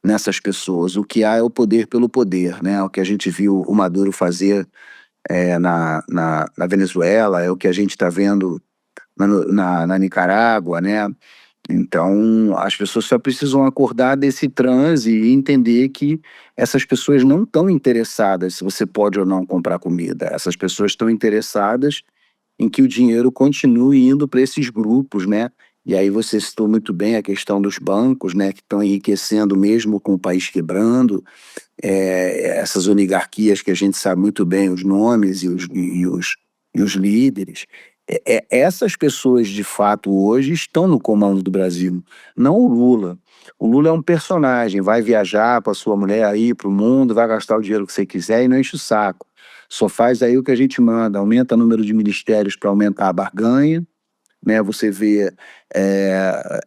nessas pessoas. O que há é o poder pelo poder, né? O que a gente viu o Maduro fazer na Venezuela, é o que a gente está vendo na Nicarágua, né? Então, as pessoas só precisam acordar desse transe e entender que essas pessoas não estão interessadas se você pode ou não comprar comida. Essas pessoas estão interessadas em que o dinheiro continue indo para esses grupos, né? E aí você citou muito bem a questão dos bancos, né, que estão enriquecendo mesmo com o país quebrando, essas oligarquias que a gente sabe muito bem os nomes e os líderes. Essas pessoas, de fato, hoje estão no comando do Brasil, não o Lula. O Lula é um personagem, vai viajar com a sua mulher aí para o mundo, vai gastar o dinheiro que você quiser e não enche o saco. Só faz aí o que a gente manda, aumenta o número de ministérios para aumentar a barganha, né? Você vê, é,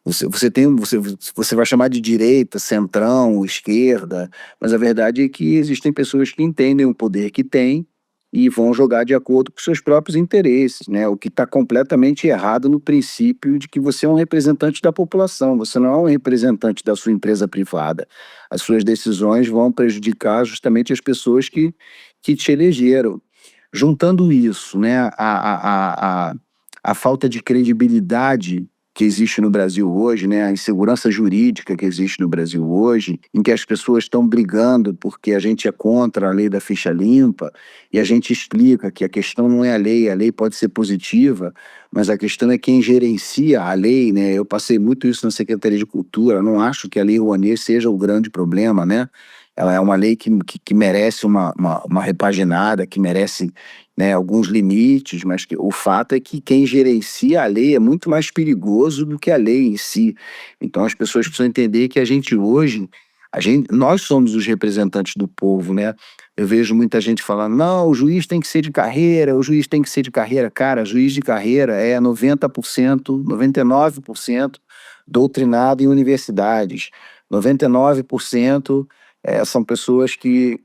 você vai chamar de direita, centrão, esquerda, mas a verdade é que existem pessoas que entendem o poder que têm e vão jogar de acordo com seus próprios interesses, né? O que está completamente errado no princípio de que você é um representante da população, você não é um representante da sua empresa privada. As suas decisões vão prejudicar justamente as pessoas que te elegeram. Juntando isso, né, a falta de credibilidade que existe no Brasil hoje, né, a insegurança jurídica que existe no Brasil hoje, em que as pessoas estão brigando porque a gente é contra a lei da ficha limpa, e a gente explica que a questão não é a lei pode ser positiva, mas a questão é quem gerencia a lei, né? Eu passei muito isso na Secretaria de Cultura, não acho que a Lei Rouanet seja o grande problema, né? Ela é uma lei que merece uma repaginada, que merece, né, alguns limites, mas o fato é que quem gerencia a lei é muito mais perigoso do que a lei em si. Então as pessoas precisam entender que a gente hoje, nós somos os representantes do povo, né? Eu vejo muita gente falando, não, o juiz tem que ser de carreira, o juiz tem que ser de carreira. Cara, juiz de carreira é 90%, 99% doutrinado em universidades. 99% são pessoas que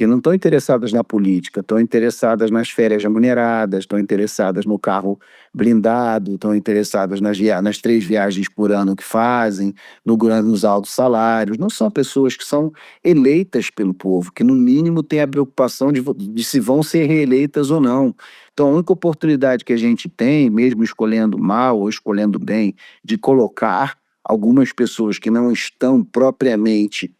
não estão interessadas na política, estão interessadas nas férias remuneradas, estão interessadas no carro blindado, estão interessadas nas 3 viagens por ano que fazem, nos altos salários. Não são pessoas que são eleitas pelo povo, que no mínimo têm a preocupação de se vão ser reeleitas ou não. Então a única oportunidade que a gente tem, mesmo escolhendo mal ou escolhendo bem, de colocar algumas pessoas que não estão propriamente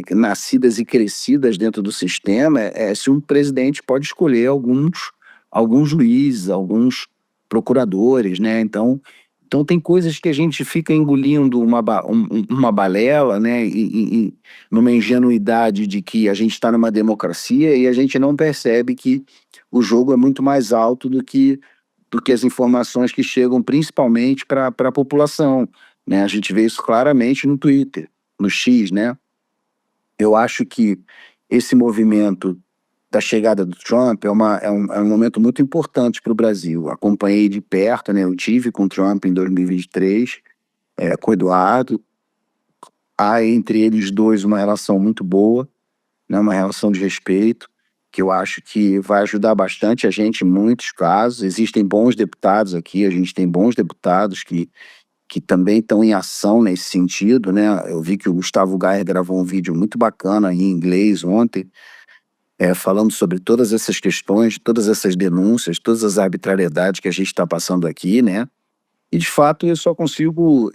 nascidas e crescidas dentro do sistema, se um presidente pode escolher alguns alguns juízes, alguns procuradores, né? Então tem coisas que a gente fica engolindo uma balela, né? Numa ingenuidade de que a gente está numa democracia e a gente não percebe que o jogo é muito mais alto do que as informações que chegam principalmente para a população, né? A gente vê isso claramente no Twitter, no X, né? Eu acho que esse movimento da chegada do Trump é um momento muito importante para o Brasil. Acompanhei de perto, né? Eu tive com o Trump em 2023, com o Eduardo. Há entre eles dois uma relação muito boa, né? Uma relação de respeito, que eu acho que vai ajudar bastante a gente em muitos casos. Existem bons deputados aqui, a gente tem bons deputados que também estão em ação nesse sentido, né? Eu vi que o Gustavo Gayer gravou um vídeo muito bacana em inglês ontem, falando sobre todas essas questões, todas essas denúncias, todas as arbitrariedades que a gente está passando aqui, né? E de fato eu só consigo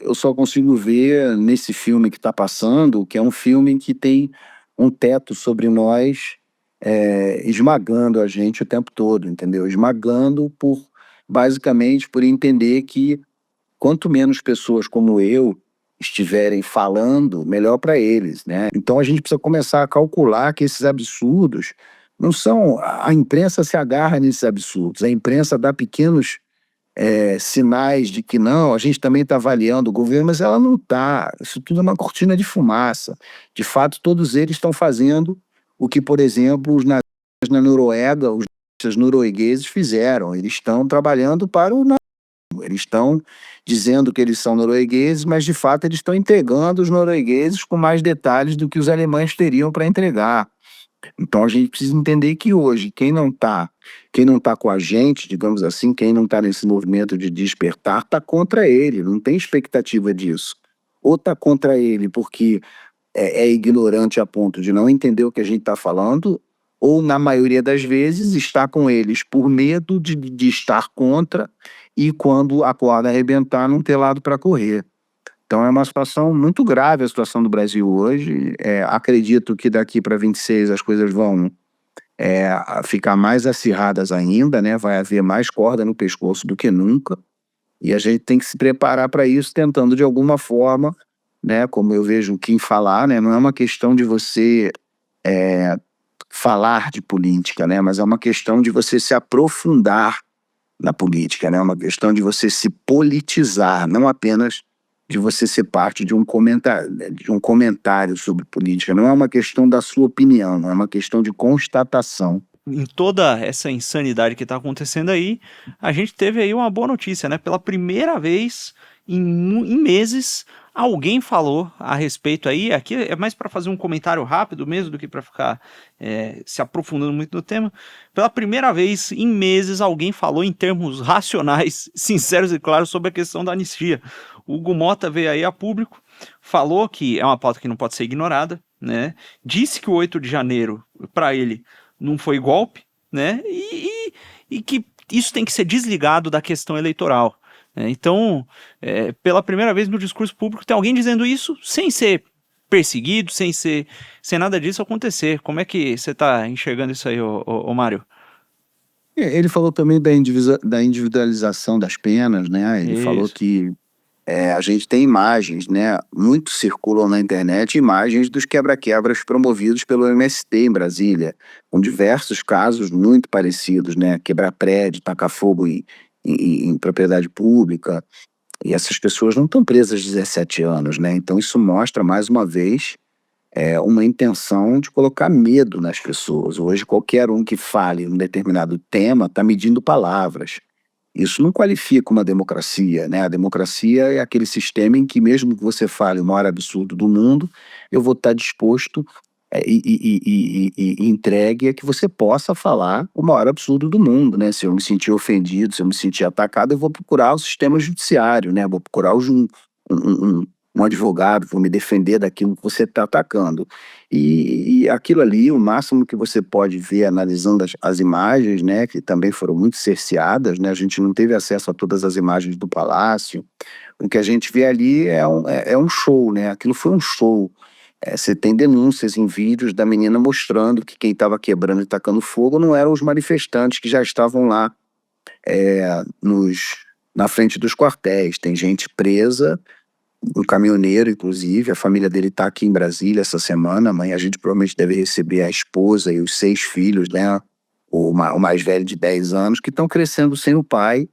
ver nesse filme que está passando, que é um filme que tem um teto sobre nós, esmagando a gente o tempo todo, entendeu? Esmagando basicamente por entender que quanto menos pessoas como eu estiverem falando, melhor para eles, né? Então a gente precisa começar a calcular que esses absurdos não são... A imprensa se agarra nesses absurdos, a imprensa dá pequenos sinais de que não, a gente também está avaliando o governo, mas ela não está. Isso tudo é uma cortina de fumaça. De fato, todos eles estão fazendo o que, por exemplo, os nazistas na Noruega, os nazistas noruegueses fizeram. Eles estão trabalhando para o nazismo. Eles estão dizendo que eles são noruegueses, mas de fato eles estão entregando os noruegueses com mais detalhes do que os alemães teriam para entregar. Então a gente precisa entender que hoje quem não tá com a gente, digamos assim, quem não está nesse movimento de despertar, está contra ele, não tem expectativa disso. Ou está contra ele porque é ignorante a ponto de não entender o que a gente está falando, ou na maioria das vezes está com eles por medo de estar contra e quando a corda arrebentar não ter lado para correr. Então é uma situação muito grave a situação do Brasil hoje. Acredito que daqui para 26 as coisas vão ficar mais acirradas ainda, né? Vai haver mais corda no pescoço do que nunca. E a gente tem que se preparar para isso, tentando de alguma forma, né? Como eu vejo o Kim falar, né? Não é uma questão de você falar de política, né? Mas é uma questão de você se aprofundar na política, né? É uma questão de você se politizar, não apenas de você ser parte de um comentário sobre política. Não é uma questão da sua opinião, não é uma questão de constatação. Em toda essa insanidade que está acontecendo aí, a gente teve aí uma boa notícia, né? Pela primeira vez em meses, alguém falou a respeito aí. Aqui é mais para fazer um comentário rápido mesmo do que para ficar se aprofundando muito no tema. Pela primeira vez em meses, alguém falou em termos racionais, sinceros e claros sobre a questão da anistia. O Hugo Mota veio aí a público, falou que é uma pauta que não pode ser ignorada, né? Disse que o 8 de janeiro, para ele, não foi golpe, né? E que isso tem que ser desligado da questão eleitoral. Então, pela primeira vez no discurso público, tem alguém dizendo isso sem ser perseguido, sem nada disso acontecer. Como é que você está enxergando isso aí, ô Mário? Ele falou também da individualização das penas, né? Ele falou que a gente tem imagens, né? Muito circulam na internet imagens dos quebra-quebras promovidos pelo MST em Brasília, com diversos casos muito parecidos, né? Quebrar prédio, tacar fogo em propriedade pública, e essas pessoas não estão presas 17 anos, né? Então isso mostra, mais uma vez, uma intenção de colocar medo nas pessoas. Hoje, qualquer um que fale um determinado tema está medindo palavras. Isso não qualifica uma democracia, né? A democracia é aquele sistema em que mesmo que você fale o maior absurdo do mundo, eu vou estar disposto e entregue a que você possa falar o maior absurdo do mundo, né? Se eu me sentir ofendido, se eu me sentir atacado, eu vou procurar o sistema judiciário, né? Vou procurar um advogado, vou me defender daquilo que você está atacando. E aquilo ali, o máximo que você pode ver analisando as imagens, né, que também foram muito cerceadas, né, a gente não teve acesso a todas as imagens do palácio. O que a gente vê ali é um show, né, aquilo foi um show. Você tem denúncias em vídeos da menina mostrando que quem estava quebrando e tacando fogo não eram os manifestantes que já estavam lá na frente dos quartéis. Tem gente presa, um caminhoneiro, inclusive. A família dele está aqui em Brasília essa semana. Amanhã a gente provavelmente deve receber a esposa e os 6 filhos, né? O mais velho de 10 anos, que estão crescendo sem o pai,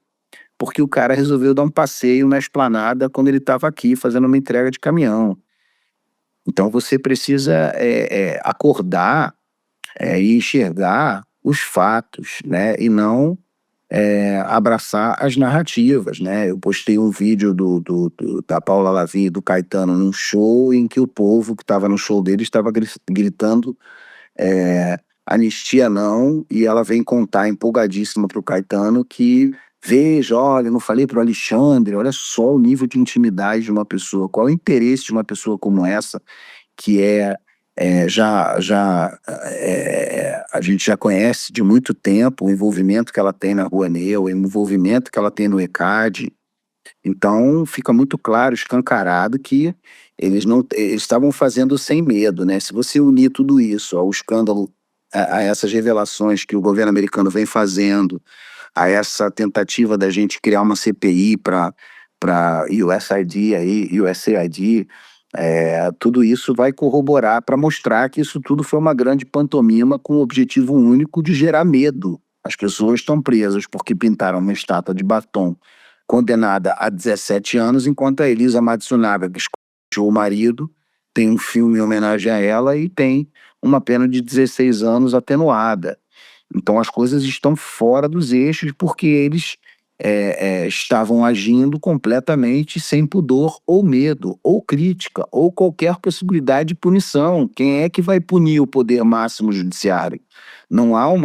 porque o cara resolveu dar um passeio na esplanada quando ele estava aqui fazendo uma entrega de caminhão. Então você precisa acordar e enxergar os fatos, né? E não abraçar as narrativas, né? Eu postei um vídeo da Paula Lavigne e do Caetano num show em que o povo que estava no show dele estava gritando anistia não, e ela vem contar empolgadíssima pro Caetano que veja, olha, eu não falei pro Alexandre, olha só o nível de intimidade de uma pessoa, qual é o interesse de uma pessoa como essa, que a gente já conhece de muito tempo o envolvimento que ela tem na Rouanet, o envolvimento que ela tem no ECAD. Então fica muito claro, escancarado, que eles estavam fazendo sem medo, né? Se você unir tudo isso ao escândalo, a essas revelações que o governo americano vem fazendo, a essa tentativa da gente criar uma CPI para USAID, tudo isso vai corroborar para mostrar que isso tudo foi uma grande pantomima com o objetivo único de gerar medo. As pessoas estão presas porque pintaram uma estátua de batom condenada a 17 anos, enquanto a Elisa Matsunaga, que escolheu o marido, tem um filme em homenagem a ela e tem uma pena de 16 anos atenuada. Então as coisas estão fora dos eixos porque eles estavam agindo completamente sem pudor ou medo, ou crítica, ou qualquer possibilidade de punição. Quem é que vai punir o poder máximo judiciário? Não há um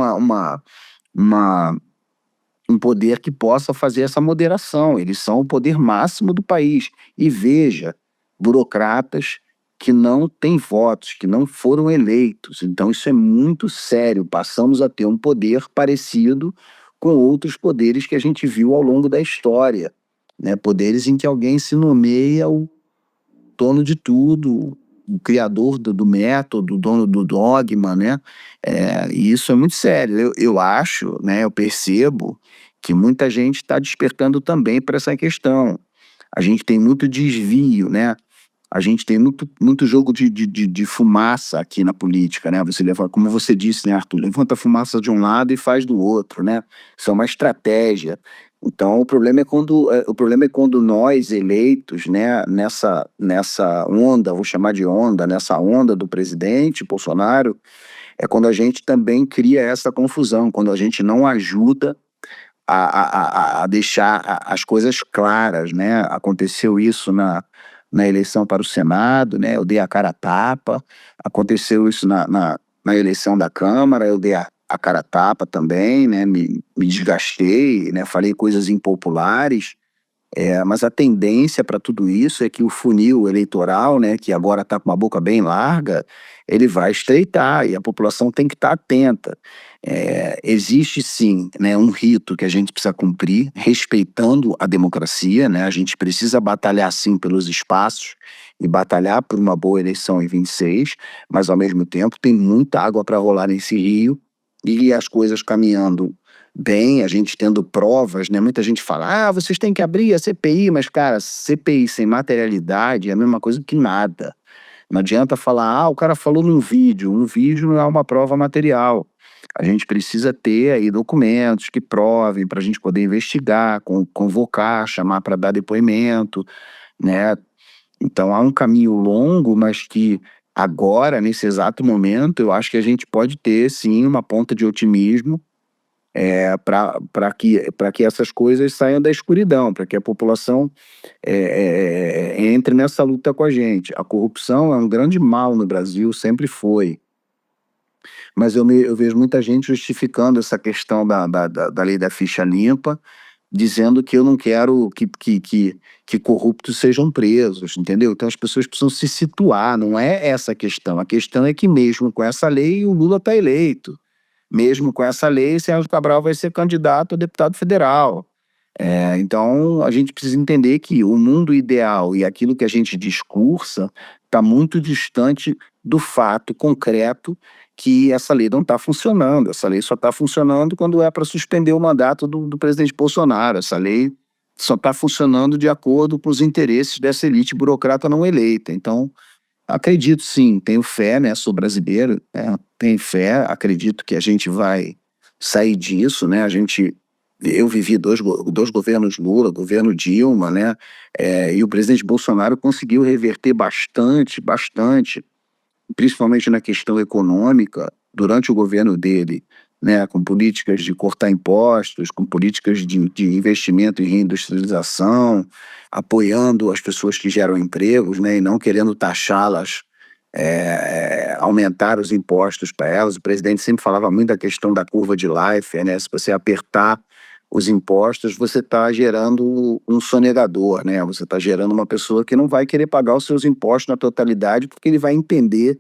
poder que possa fazer essa moderação. Eles são o poder máximo do país. E veja, burocratas que não têm votos, que não foram eleitos. Então isso é muito sério. Passamos a ter um poder parecido com outros poderes que a gente viu ao longo da história, né? Poderes em que alguém se nomeia o dono de tudo, o criador do método, o dono do dogma, né? E isso é muito sério. Eu acho, né? Eu percebo que muita gente está despertando também para essa questão. A gente tem muito desvio, né? A gente tem muito jogo de fumaça aqui na política, né? Você leva, como você disse, né, Arthur? Levanta a fumaça de um lado e faz do outro, né? Isso é uma estratégia. Então, o problema é quando nós, eleitos, né, nessa onda, vou chamar de onda, nessa onda do presidente Bolsonaro, é quando a gente também cria essa confusão, quando a gente não ajuda a deixar as coisas claras, né? Aconteceu isso na eleição para o Senado, né? Eu dei a cara a tapa. Aconteceu isso na eleição da Câmara, eu dei a cara a tapa também, né? Me desgastei, né? Falei coisas impopulares. Mas a tendência para tudo isso é que o funil eleitoral, né, que agora está com uma boca bem larga, ele vai estreitar e a população tem que estar atenta. Existe sim, né, um rito que a gente precisa cumprir, respeitando a democracia, né, a gente precisa batalhar sim pelos espaços e batalhar por uma boa eleição em 26, mas ao mesmo tempo tem muita água para rolar nesse rio e as coisas caminhando bem, a gente tendo provas, né? Muita gente fala, vocês têm que abrir a CPI, mas, cara, CPI sem materialidade é a mesma coisa que nada. Não adianta falar, o cara falou num vídeo, um vídeo não é uma prova material. A gente precisa ter aí documentos que provem para a gente poder investigar, convocar, chamar para dar depoimento, né? Então há um caminho longo, mas que agora, nesse exato momento, eu acho que a gente pode ter, sim, uma ponta de otimismo para que essas coisas saiam da escuridão, para que a população entre nessa luta com a gente. A corrupção é um grande mal no Brasil, sempre foi. Mas eu vejo muita gente justificando essa questão da lei da ficha limpa, dizendo que eu não quero que corruptos sejam presos, entendeu? Então as pessoas precisam se situar, não é essa a questão. A questão é que mesmo com essa lei o Lula está eleito. Mesmo com essa lei, Sérgio Cabral vai ser candidato a deputado federal. Então, a gente precisa entender que o mundo ideal e aquilo que a gente discursa está muito distante do fato concreto que essa lei não está funcionando. Essa lei só está funcionando quando é para suspender o mandato do presidente Bolsonaro. Essa lei só está funcionando de acordo com os interesses dessa elite burocrata não eleita. Então, acredito sim, tenho fé, né? Sou brasileiro, né? Tenho fé, acredito que a gente vai sair disso, né? Eu vivi dois governos Lula, governo Dilma, né? E o presidente Bolsonaro conseguiu reverter bastante, principalmente na questão econômica, durante o governo dele, né? Com políticas de cortar impostos, com políticas de investimento em reindustrialização, apoiando as pessoas que geram empregos, né? E não querendo taxá-las, aumentar os impostos para elas. O presidente sempre falava muito da questão da curva de Laffer, né? Se você apertar os impostos, você está gerando um sonegador, né? Você está gerando uma pessoa que não vai querer pagar os seus impostos na totalidade, porque ele vai entender,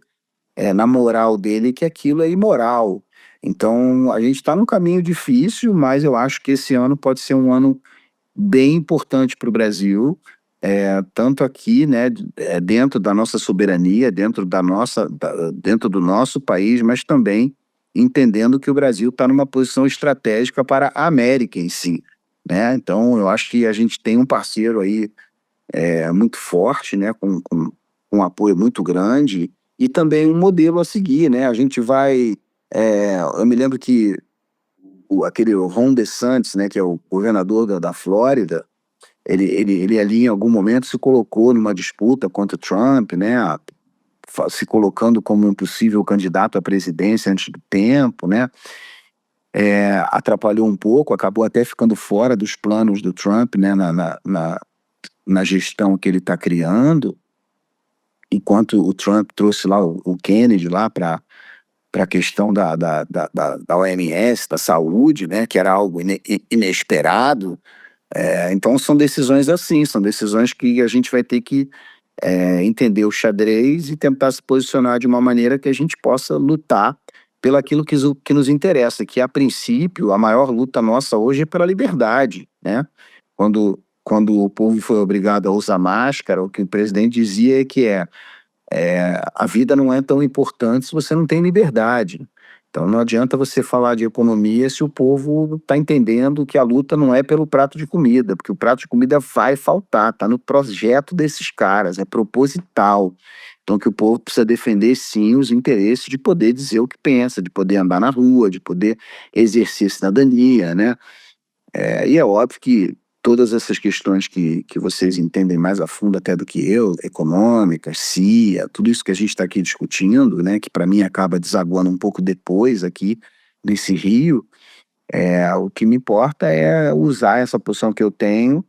na moral dele, que aquilo é imoral. Então, a gente está num caminho difícil, mas eu acho que esse ano pode ser um ano bem importante para o Brasil, tanto aqui, né, dentro da nossa soberania, dentro do nosso país, mas também entendendo que o Brasil está numa posição estratégica para a América em si, né? Então, eu acho que a gente tem um parceiro aí muito forte, né, com um apoio muito grande e também um modelo a seguir, né? A gente vai, eu me lembro que aquele Ron DeSantis, né, que é o governador da Flórida, ele ali em algum momento se colocou numa disputa contra o Trump, né, se colocando como um possível candidato à presidência antes do tempo, né, atrapalhou um pouco, acabou até ficando fora dos planos do Trump, né, na gestão que ele está criando, enquanto o Trump trouxe lá o Kennedy lá para a questão da OMS, da saúde, né, que era algo inesperado. Então são decisões assim, são decisões que a gente vai ter que entender o xadrez e tentar se posicionar de uma maneira que a gente possa lutar pelo aquilo que nos interessa, que a princípio a maior luta nossa hoje é pela liberdade, né? Quando o povo foi obrigado a usar máscara, o que o presidente dizia é que a vida não é tão importante se você não tem liberdade. Então não adianta você falar de economia se o povo está entendendo que a luta não é pelo prato de comida, porque o prato de comida vai faltar, está no projeto desses caras, é proposital. Então que o povo precisa defender sim os interesses de poder dizer o que pensa, de poder andar na rua, de poder exercer cidadania, né? E é óbvio que todas essas questões que vocês entendem mais a fundo até do que eu, econômicas, CIA, tudo isso que a gente está aqui discutindo, né, que para mim acaba desaguando um pouco depois aqui nesse rio, o que me importa é usar essa posição que eu tenho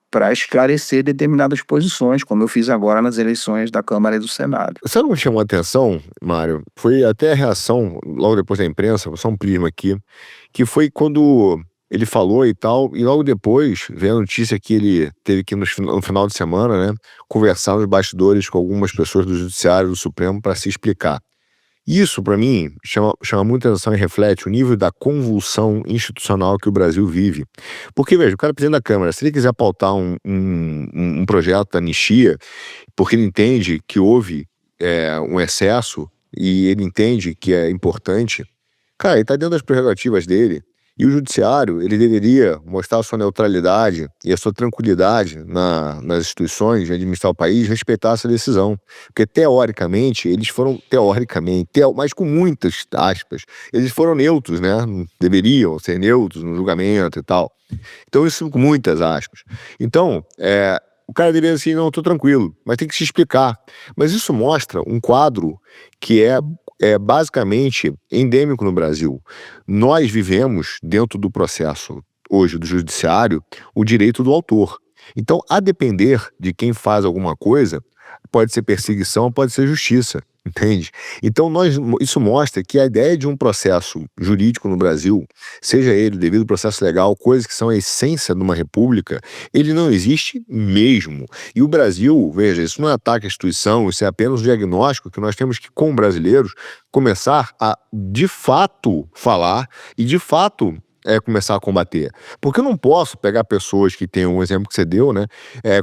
para esclarecer determinadas posições, como eu fiz agora nas eleições da Câmara e do Senado. Sabe o que me chamou a atenção, Mário? Foi até a reação, logo depois da imprensa, só um prisma aqui, que foi quando ele falou e tal, e logo depois veio a notícia que ele teve que, no final de semana, né, conversar nos bastidores com algumas pessoas do Judiciário, do Supremo, para se explicar. Isso, para mim, chama muita atenção e reflete o nível da convulsão institucional que o Brasil vive. Porque, veja, o cara presidente da Câmara, se ele quiser pautar um projeto da anistia, porque ele entende que houve um excesso e ele entende que é importante, cara, ele está dentro das prerrogativas dele. E o Judiciário, ele deveria mostrar a sua neutralidade e a sua tranquilidade nas instituições de administrar o país, respeitar essa decisão. Porque, teoricamente, mas com muitas aspas, eles foram neutros, né? Deveriam ser neutros no julgamento e tal. Então, isso com muitas aspas. Então, o cara deveria assim, não, tô tranquilo, mas tem que se explicar. Mas isso mostra um quadro que é basicamente endêmico no Brasil. Nós vivemos, dentro do processo hoje do judiciário, o direito do autor. Então, a depender de quem faz alguma coisa, pode ser perseguição, pode ser justiça, entende? Então, isso mostra que a ideia de um processo jurídico no Brasil, seja ele o devido processo legal, coisas que são a essência de uma república, ele não existe mesmo. E o Brasil, veja, isso não é ataque à instituição, isso é apenas um diagnóstico que nós temos que, como brasileiros, começar a, de fato, falar e, de fato, começar a combater. Porque eu não posso pegar pessoas que têm um exemplo que você deu, né?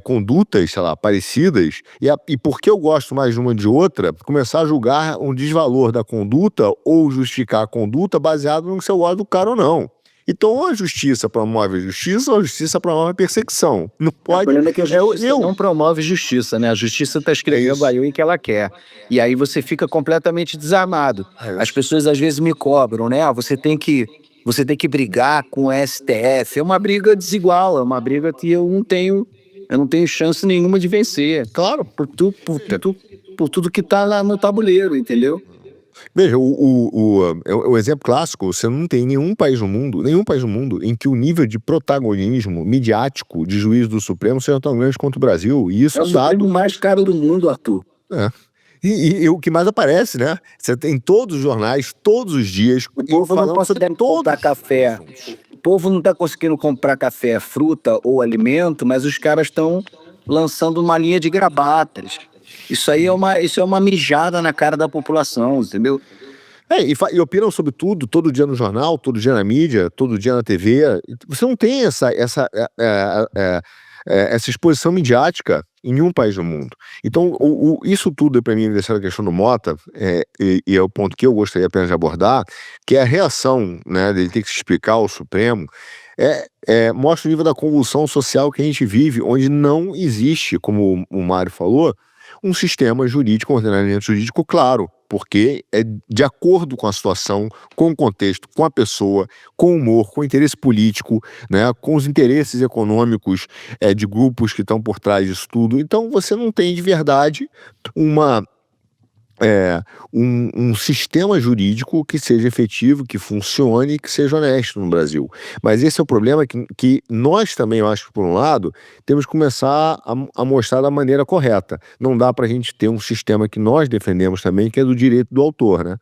Condutas, sei lá, parecidas, e porque eu gosto mais de uma de outra, começar a julgar um desvalor da conduta ou justificar a conduta baseado no se eu gosto do cara ou não. Então, ou a justiça promove a justiça, ou a justiça promove a perseguição. Não O pode. problema é que a justiça não promove justiça, né? A justiça está escrevendo aí o que ela quer. E aí você fica completamente desarmado. As pessoas às vezes me cobram, né? Você tem que brigar com o STF. É uma briga desigual, é uma briga que eu não tenho chance nenhuma de vencer. Claro, por tudo que está lá no tabuleiro, entendeu? Veja, o exemplo clássico, você não tem nenhum país no mundo, em que o nível de protagonismo midiático de juiz do Supremo seja tão grande quanto o Brasil. E isso É o Supremo mais caro do mundo, Arthur. E o que mais aparece, né? Você tem todos os jornais, todos os dias. O povo não consegue comprar café. O povo não está conseguindo comprar café, fruta ou alimento, mas os caras estão lançando uma linha de gravatas. Isso aí é uma mijada na cara da população, entendeu? E opinam sobre tudo, todo dia no jornal, todo dia na mídia, todo dia na TV. Você não tem essa exposição midiática em nenhum país do mundo. Então, isso tudo, para mim, dessa questão do Mota, e é o ponto que eu gostaria apenas de abordar, que é a reação, né, dele ter que se explicar ao Supremo, mostra o nível da convulsão social que a gente vive, onde não existe, como o Mário falou, um sistema jurídico, um ordenamento jurídico claro, porque é de acordo com a situação, com o contexto, com a pessoa, com o humor, com o interesse político, né, com os interesses econômicos de grupos que estão por trás disso tudo. Então você não tem de verdade um sistema jurídico que seja efetivo, que funcione e que seja honesto no Brasil. Mas esse é o problema que nós também, eu acho que por um lado, temos que começar a mostrar da maneira correta. Não dá para a gente ter um sistema que nós defendemos também, que é do direito do autor, né?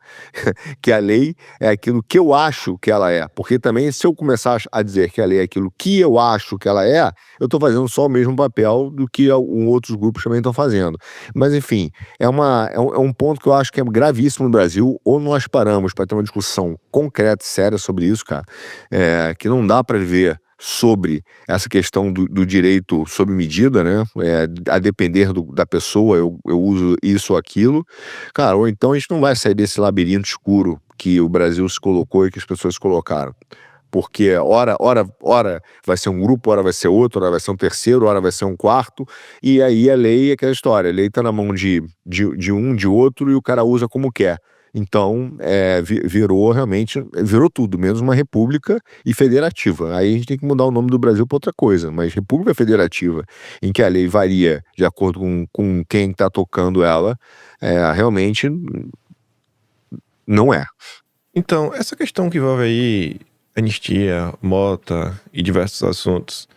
Que a lei é aquilo que eu acho que ela é. Porque também, se eu começar a dizer que a lei é aquilo que eu acho que ela é, eu estou fazendo só o mesmo papel do que outros grupos também estão fazendo. Mas, enfim, é um ponto que eu acho que é gravíssimo no Brasil. Ou nós paramos para ter uma discussão concreta e séria sobre isso, cara, que não dá para ver sobre essa questão do direito sob medida, né, a depender da pessoa, eu uso isso ou aquilo, cara, ou então a gente não vai sair desse labirinto escuro que o Brasil se colocou e que as pessoas se colocaram. Porque ora vai ser um grupo, ora vai ser outro, ora vai ser um terceiro, ora vai ser um quarto, e aí a lei é aquela história, a lei tá na mão de um, de outro, e o cara usa como quer. Então, virou tudo, menos uma república e federativa. Aí a gente tem que mudar o nome do Brasil para outra coisa, mas república federativa, em que a lei varia de acordo com quem está tocando ela, realmente não é. Então, essa questão que envolve aí anistia, Mota e diversos assuntos,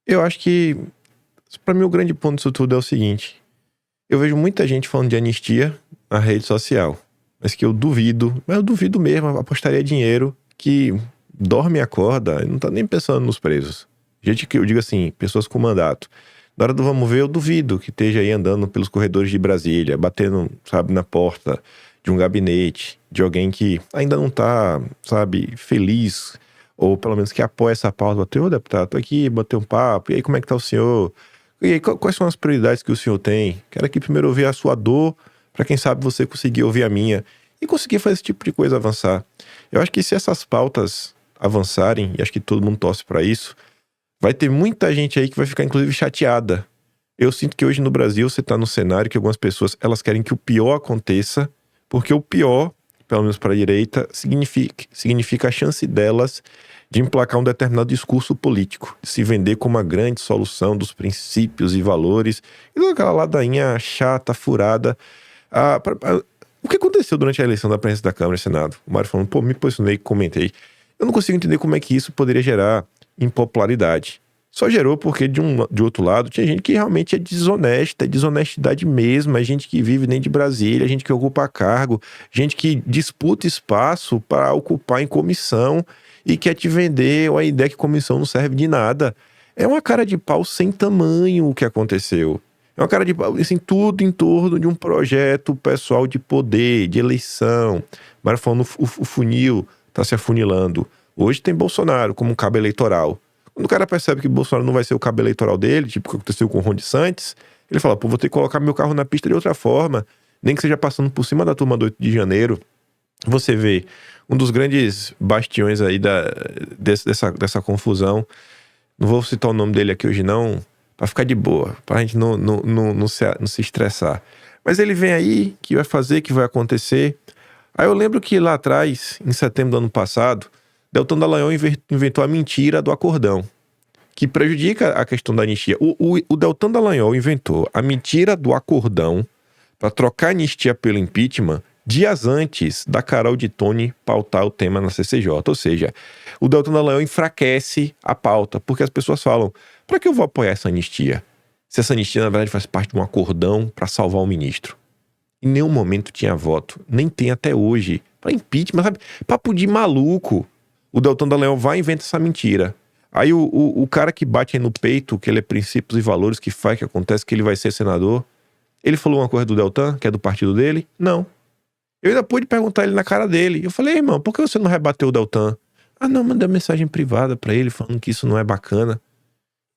eu acho que, para mim, o grande ponto disso tudo é o seguinte: eu vejo muita gente falando de anistia na rede social, mas que eu duvido mesmo, apostaria dinheiro que dorme e acorda, não tá nem pensando nos presos. Gente que eu digo assim, pessoas com mandato. Na hora do vamos ver, eu duvido que esteja aí andando pelos corredores de Brasília, batendo, sabe, na porta de um gabinete, de alguém que ainda não tá, sabe, feliz, ou pelo menos que apoia essa pauta. Bateu, deputado, tô aqui, bateu um papo, e aí como é que tá o senhor? E aí, quais são as prioridades que o senhor tem? Quero aqui primeiro ouvir a sua dor, para quem sabe você conseguir ouvir a minha, e conseguir fazer esse tipo de coisa avançar. Eu acho que se essas pautas avançarem, e acho que todo mundo torce para isso, vai ter muita gente aí que vai ficar, inclusive, chateada. Eu sinto que hoje no Brasil você tá no cenário que algumas pessoas, elas querem que o pior aconteça, porque o pior, pelo menos para a direita, significa a chance delas de emplacar um determinado discurso político, de se vender como a grande solução dos princípios e valores, e toda aquela ladainha chata, furada. O que aconteceu durante a eleição da presidência da Câmara e Senado? O Mário falando, me posicionei, comentei. Eu não consigo entender como é que isso poderia gerar impopularidade. Só gerou porque de outro lado tinha gente que realmente é desonesta, é desonestidade mesmo, é gente que vive dentro de Brasília, gente que ocupa cargo, gente que disputa espaço para ocupar em comissão e quer te vender uma ideia que comissão não serve de nada. É uma cara de pau sem tamanho o que aconteceu. É uma cara de pau, assim, tudo em torno de um projeto pessoal de poder, de eleição. Mas falando, o funil está se afunilando. Hoje tem Bolsonaro como um cabo eleitoral. Quando o cara percebe que Bolsonaro não vai ser o cabo eleitoral dele, tipo o que aconteceu com o Ron DeSantis, ele fala, pô, vou ter que colocar meu carro na pista de outra forma, nem que seja passando por cima da turma do 8 de janeiro. Você vê um dos grandes bastiões aí dessa confusão, não vou citar o nome dele aqui hoje não, pra ficar de boa, pra gente não se estressar. Mas ele vem aí, que vai fazer, que vai acontecer. Aí eu lembro que lá atrás, em setembro do ano passado, Deltan Dallagnol inventou a mentira do acordão, que prejudica a questão da anistia. O Deltan Dallagnol inventou a mentira do acordão para trocar a anistia pelo impeachment dias antes da Carol de Tone pautar o tema na CCJ. Ou seja, o Deltan Dallagnol enfraquece a pauta, porque as pessoas falam, para que eu vou apoiar essa anistia? Se essa anistia, na verdade, faz parte de um acordão para salvar o ministro. Em nenhum momento tinha voto, nem tem até hoje, para impeachment, sabe? Papo de maluco. O Deltan Dallagnol vai e inventa essa mentira. Aí o cara que bate aí no peito, que ele é princípios e valores, que faz que acontece, que ele vai ser senador, ele falou uma coisa do Deltan, que é do partido dele? Não. Eu ainda pude perguntar ele na cara dele. Eu falei, irmão, por que você não rebateu o Deltan? Ah, não, mandei uma mensagem privada pra ele, falando que isso não é bacana.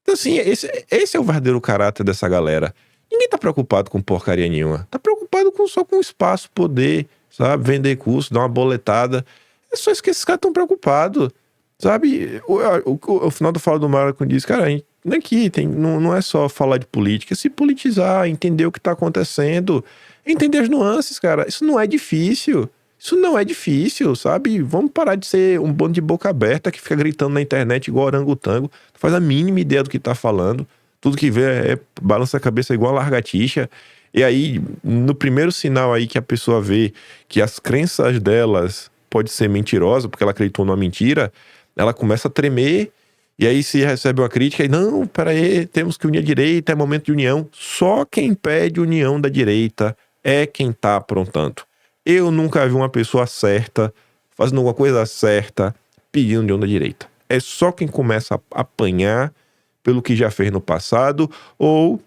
Então, assim, esse é o verdadeiro caráter dessa galera. Ninguém tá preocupado com porcaria nenhuma. Tá preocupado só com espaço, poder, sabe? Vender curso, dar uma boletada. É só isso que esses caras estão preocupados, sabe? O final do Fala do Marco diz, cara, aqui não é só falar de política, é se politizar, entender o que tá acontecendo, entender as nuances, cara. Isso não é difícil. Isso não é difícil, sabe? Vamos parar de ser um bando de boca aberta que fica gritando na internet igual orangotango, não faz a mínima ideia do que tá falando. Tudo que vê balança a cabeça igual a largatixa. E aí, no primeiro sinal aí que a pessoa vê que as crenças delas pode ser mentirosa, porque ela acreditou numa mentira, ela começa a tremer, e aí se recebe uma crítica, e não, peraí, temos que unir a direita, é momento de união. Só quem pede união da direita é quem tá aprontando. Eu nunca vi uma pessoa certa, fazendo alguma coisa certa, pedindo união da direita. É só quem começa a apanhar pelo que já fez no passado, ou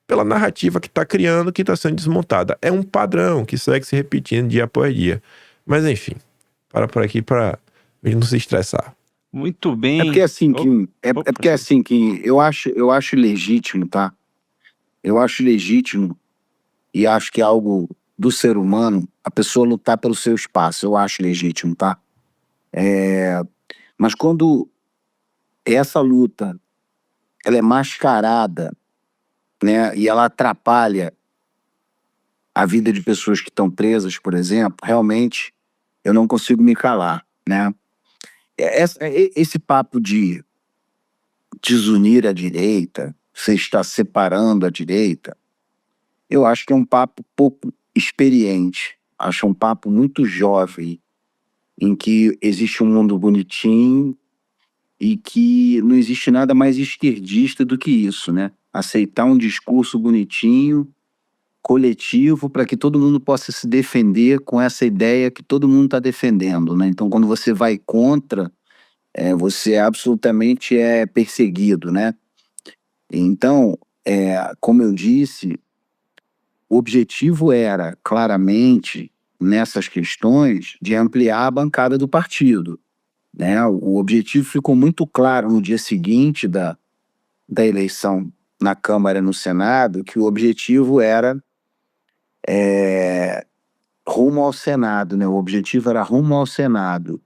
pela narrativa que está criando, que está sendo desmontada. É um padrão que segue se repetindo dia após dia. Mas enfim, para por aqui para a gente não se estressar. Muito bem. É porque assim, Kim, porque assim, Kim, eu acho legítimo, tá? Eu acho legítimo e acho que é algo do ser humano a pessoa lutar pelo seu espaço. Eu acho legítimo, tá? Mas quando essa luta ela é mascarada, né, e ela atrapalha a vida de pessoas que estão presas, por exemplo, realmente eu não consigo me calar, né? Esse papo de desunir a direita, você está separando a direita, eu acho que é um papo pouco experiente, acho um papo muito jovem, em que existe um mundo bonitinho e que não existe nada mais esquerdista do que isso, né? Aceitar um discurso bonitinho, coletivo, para que todo mundo possa se defender com essa ideia que todo mundo está defendendo, né? Então, quando você vai contra, você absolutamente é perseguido, né? Então, como eu disse, o objetivo era, claramente, nessas questões, de ampliar a bancada do partido, né? O objetivo ficou muito claro no dia seguinte da eleição na Câmara e no Senado, que o objetivo era rumo ao Senado, né? O objetivo era rumo ao Senado.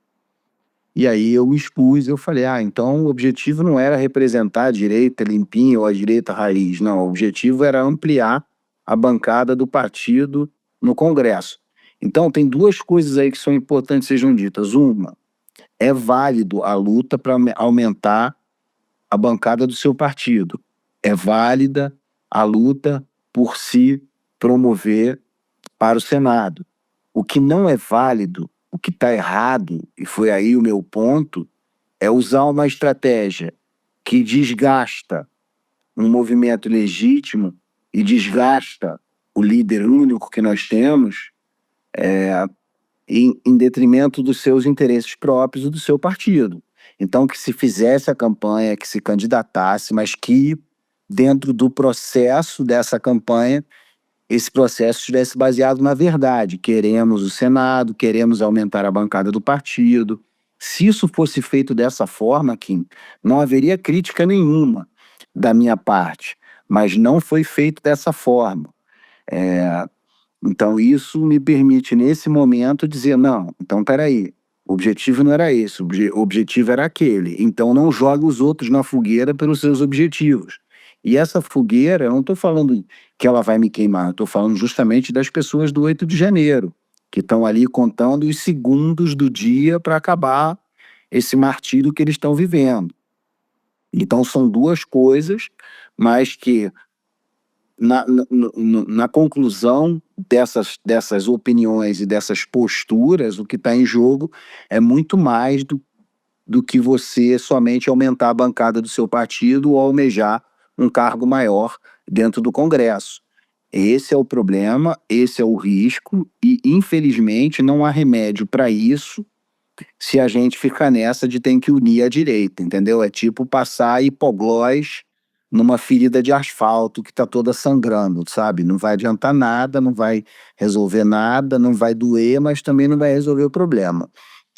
E aí eu me expus, eu falei, então o objetivo não era representar a direita limpinha ou a direita raiz, não, o objetivo era ampliar a bancada do partido no Congresso. Então tem duas coisas aí que são importantes sejam ditas. Uma, é válido a luta para aumentar a bancada do seu partido. É válida a luta por se promover para o Senado. O que não é válido, o que está errado, e foi aí o meu ponto, é usar uma estratégia que desgasta um movimento legítimo e desgasta o líder único que nós temos em detrimento dos seus interesses próprios e do seu partido. Então, que se fizesse a campanha, que se candidatasse, mas que dentro do processo dessa campanha, esse processo estivesse baseado na verdade. Queremos o Senado, queremos aumentar a bancada do partido, Se isso fosse feito dessa forma, Kim, não haveria crítica nenhuma da minha parte, mas não foi feito dessa forma. Então, isso me permite, nesse momento, dizer: não, então peraí, o objetivo não era esse, o objetivo era aquele. Então, não jogue os outros na fogueira pelos seus objetivos. E essa fogueira, eu não estou falando que ela vai me queimar, eu estou falando justamente das pessoas do 8 de janeiro, que estão ali contando os segundos do dia para acabar esse martírio que eles estão vivendo. Então, são duas coisas, mas que na conclusão dessas opiniões e dessas posturas, o que está em jogo é muito mais do que você somente aumentar a bancada do seu partido ou almejar um cargo maior dentro do Congresso. Esse é o problema, esse é o risco, e infelizmente não há remédio para isso se a gente ficar nessa de tem que unir a direita, entendeu? É tipo passar hipoglós numa ferida de asfalto que está toda sangrando, sabe? Não vai adiantar nada, não vai resolver nada, não vai doer, mas também não vai resolver o problema.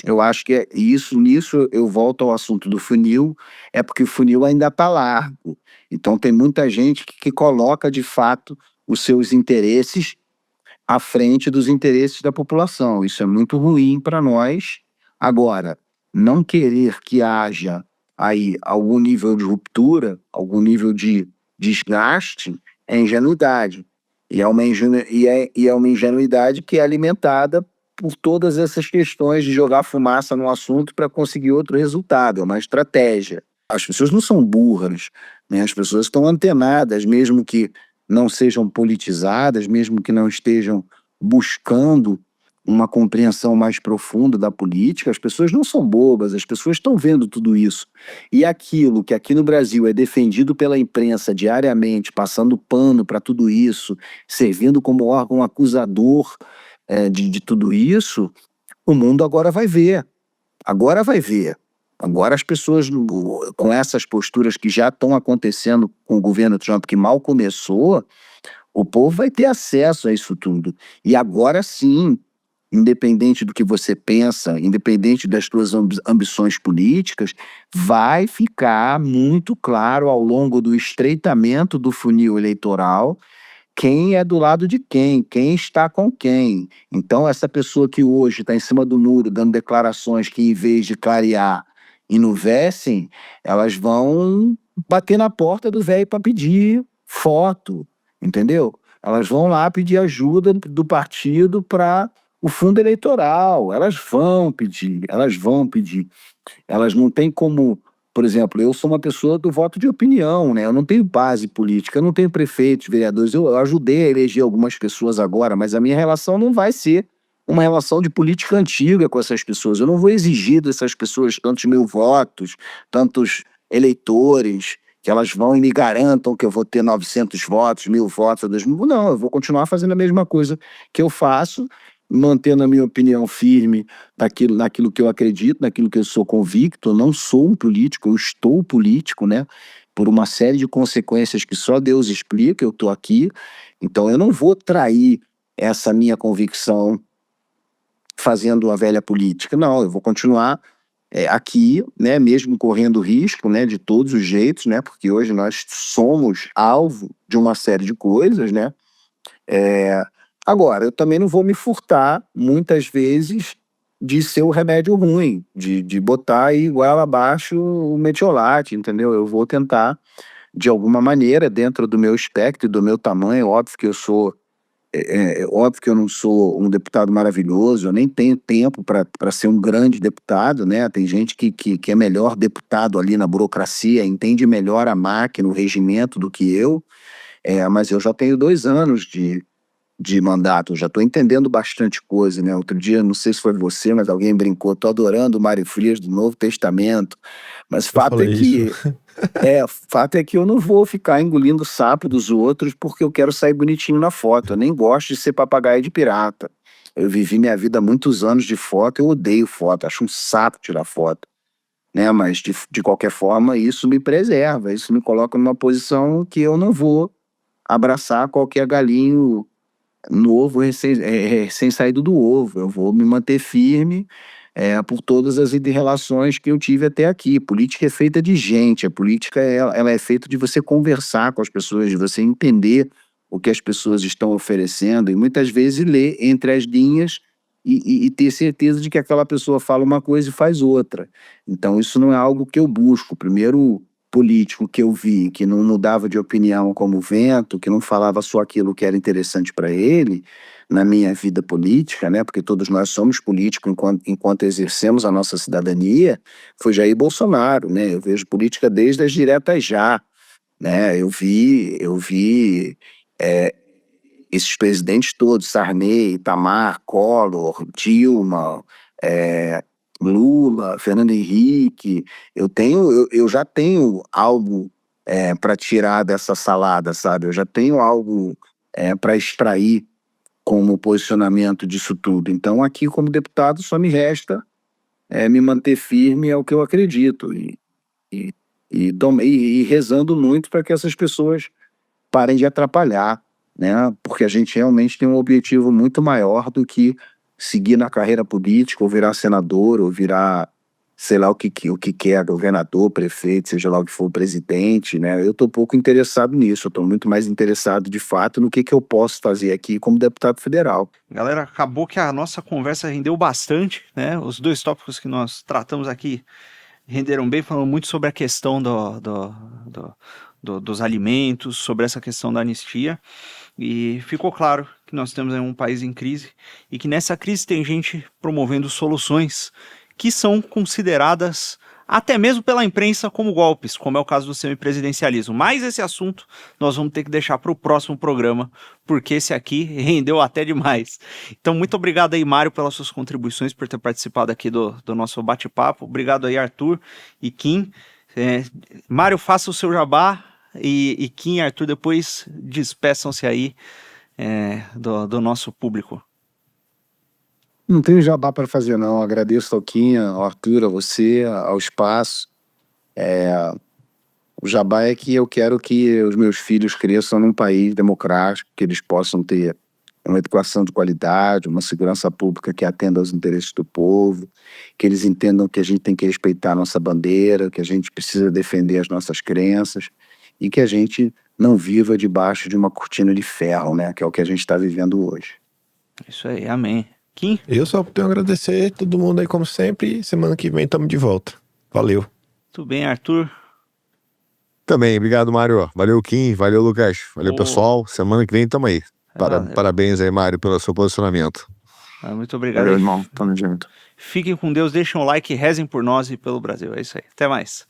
Eu acho que nisso eu volto ao assunto do funil, é porque o funil ainda está largo. Então tem muita gente que coloca de fato os seus interesses à frente dos interesses da população. Isso é muito ruim para nós. Agora, não querer que haja aí algum nível de ruptura, algum nível de desgaste, é ingenuidade. E é uma ingenuidade que é alimentada por todas essas questões de jogar fumaça no assunto para conseguir outro resultado. É uma estratégia. As pessoas não são burras, né? As pessoas estão antenadas, mesmo que não sejam politizadas, mesmo que não estejam buscando uma compreensão mais profunda da política. As pessoas não são bobas, as pessoas estão vendo tudo isso. E aquilo que aqui no Brasil é defendido pela imprensa diariamente, passando pano para tudo isso, servindo como órgão acusador de tudo isso, o mundo agora vai ver. Agora vai ver. Agora as pessoas, com essas posturas que já estão acontecendo com o governo Trump, que mal começou, o povo vai ter acesso a isso tudo. E agora sim, independente do que você pensa, independente das suas ambições políticas, vai ficar muito claro ao longo do estreitamento do funil eleitoral quem é do lado de quem está com quem. Então, essa pessoa que hoje está em cima do muro dando declarações que, em vez de clarear, enuvecem, elas vão bater na porta do velho para pedir foto, entendeu? Elas vão lá pedir ajuda do partido para o fundo eleitoral. Elas vão pedir, elas vão pedir. Elas não têm como, por exemplo, eu sou uma pessoa do voto de opinião, né? Eu não tenho base política, eu não tenho prefeitos, vereadores. Eu ajudei a eleger algumas pessoas agora, mas a minha relação não vai ser uma relação de política antiga com essas pessoas. Eu não vou exigir dessas pessoas tantos mil votos, tantos eleitores, que elas vão e me garantam que eu vou ter 900 votos, 1000 votos, 2000. Não, eu vou continuar fazendo a mesma coisa que eu faço, mantendo a minha opinião firme naquilo que eu acredito, naquilo que eu sou convicto. Eu não sou um político, eu estou político, né? Por uma série de consequências que só Deus explica, eu estou aqui. Então eu não vou trair essa minha convicção fazendo a velha política. Não, eu vou continuar aqui, né? Mesmo correndo risco, né? De todos os jeitos, né? Porque hoje nós somos alvo de uma série de coisas, né? Agora, eu também não vou me furtar, muitas vezes, de ser o remédio ruim, de botar aí igual abaixo o metiolate, entendeu? Eu vou tentar, de alguma maneira, dentro do meu espectro e do meu tamanho. Óbvio que eu sou, óbvio que eu não sou um deputado maravilhoso, eu nem tenho tempo para ser um grande deputado, né? Tem gente que é melhor deputado ali na burocracia, entende melhor a máquina, o regimento do que eu, mas eu já tenho 2 anos de mandato, eu já estou entendendo bastante coisa, né? Outro dia, não sei se foi você, mas alguém brincou: tô adorando o Mário Frias do Novo Testamento, mas Eu falei isso. fato é que eu não vou ficar engolindo sapo dos outros porque eu quero sair bonitinho na foto. Eu nem gosto de ser papagaio de pirata. Eu vivi minha vida há muitos anos de foto, eu odeio foto, acho um saco tirar foto, né? Mas de qualquer forma, isso me preserva, isso me coloca numa posição que eu não vou abraçar qualquer galinho novo, recém saído do ovo. Eu vou me manter firme por todas as inter-relações que eu tive até aqui. Política é feita de gente, a política ela é feita de você conversar com as pessoas, de você entender o que as pessoas estão oferecendo e muitas vezes ler entre as linhas e ter certeza de que aquela pessoa fala uma coisa e faz outra. Então isso não é algo que eu busco. O primeiro político que eu vi que não mudava de opinião como o vento, que não falava só aquilo que era interessante para ele, na minha vida política, né, porque todos nós somos políticos enquanto exercemos a nossa cidadania, foi Jair Bolsonaro, né? Eu vejo política desde as diretas já, né? Eu vi esses presidentes todos, Sarney, Itamar, Collor, Dilma, Lula, Fernando Henrique. Eu já tenho algo para tirar dessa salada, sabe? Eu já tenho algo para extrair como posicionamento disso tudo. Então, aqui, como deputado, só me resta me manter firme ao que eu acredito e rezando muito para que essas pessoas parem de atrapalhar, né? Porque a gente realmente tem um objetivo muito maior do que seguir na carreira política, ou virar senador, ou virar, sei lá o que quer, governador, prefeito, seja lá o que for, presidente, né? Eu estou pouco interessado nisso, eu estou muito mais interessado, de fato, no que eu posso fazer aqui como deputado federal. Galera, acabou que a nossa conversa rendeu bastante, né? Os dois tópicos que nós tratamos aqui renderam bem, falando muito sobre a questão dos alimentos, sobre essa questão da anistia, e ficou claro que nós temos aí um país em crise, e que nessa crise tem gente promovendo soluções que são consideradas até mesmo pela imprensa como golpes, como é o caso do semipresidencialismo. Mas esse assunto nós vamos ter que deixar para o próximo programa, porque esse aqui rendeu até demais. Então, muito obrigado aí, Mário, pelas suas contribuições, por ter participado aqui do nosso bate-papo. Obrigado aí, Arthur e Kim. Mário, faça o seu jabá, e Kim e Arthur depois despeçam-se aí do nosso público. Não tenho jabá para fazer, não. Agradeço ao Kim, ao Arthur, a você, ao espaço. O jabá é que eu quero que os meus filhos cresçam num país democrático, que eles possam ter uma educação de qualidade, uma segurança pública que atenda aos interesses do povo, que eles entendam que a gente tem que respeitar a nossa bandeira, que a gente precisa defender as nossas crenças e que a gente não viva debaixo de uma cortina de ferro, né? Que é o que a gente está vivendo hoje. Isso aí, amém. Kim? Eu só tenho a agradecer todo mundo aí, como sempre. Semana que vem estamos de volta. Valeu. Tudo bem, Arthur? Também, obrigado, Mário. Valeu, Kim. Valeu, Lucas. Valeu, pessoal. Semana que vem tamo aí. Parabéns aí, Mário, pelo seu posicionamento. Muito obrigado. Valeu, irmão. Tamo junto. Fiquem com Deus, deixem um like, rezem por nós e pelo Brasil. É isso aí. Até mais.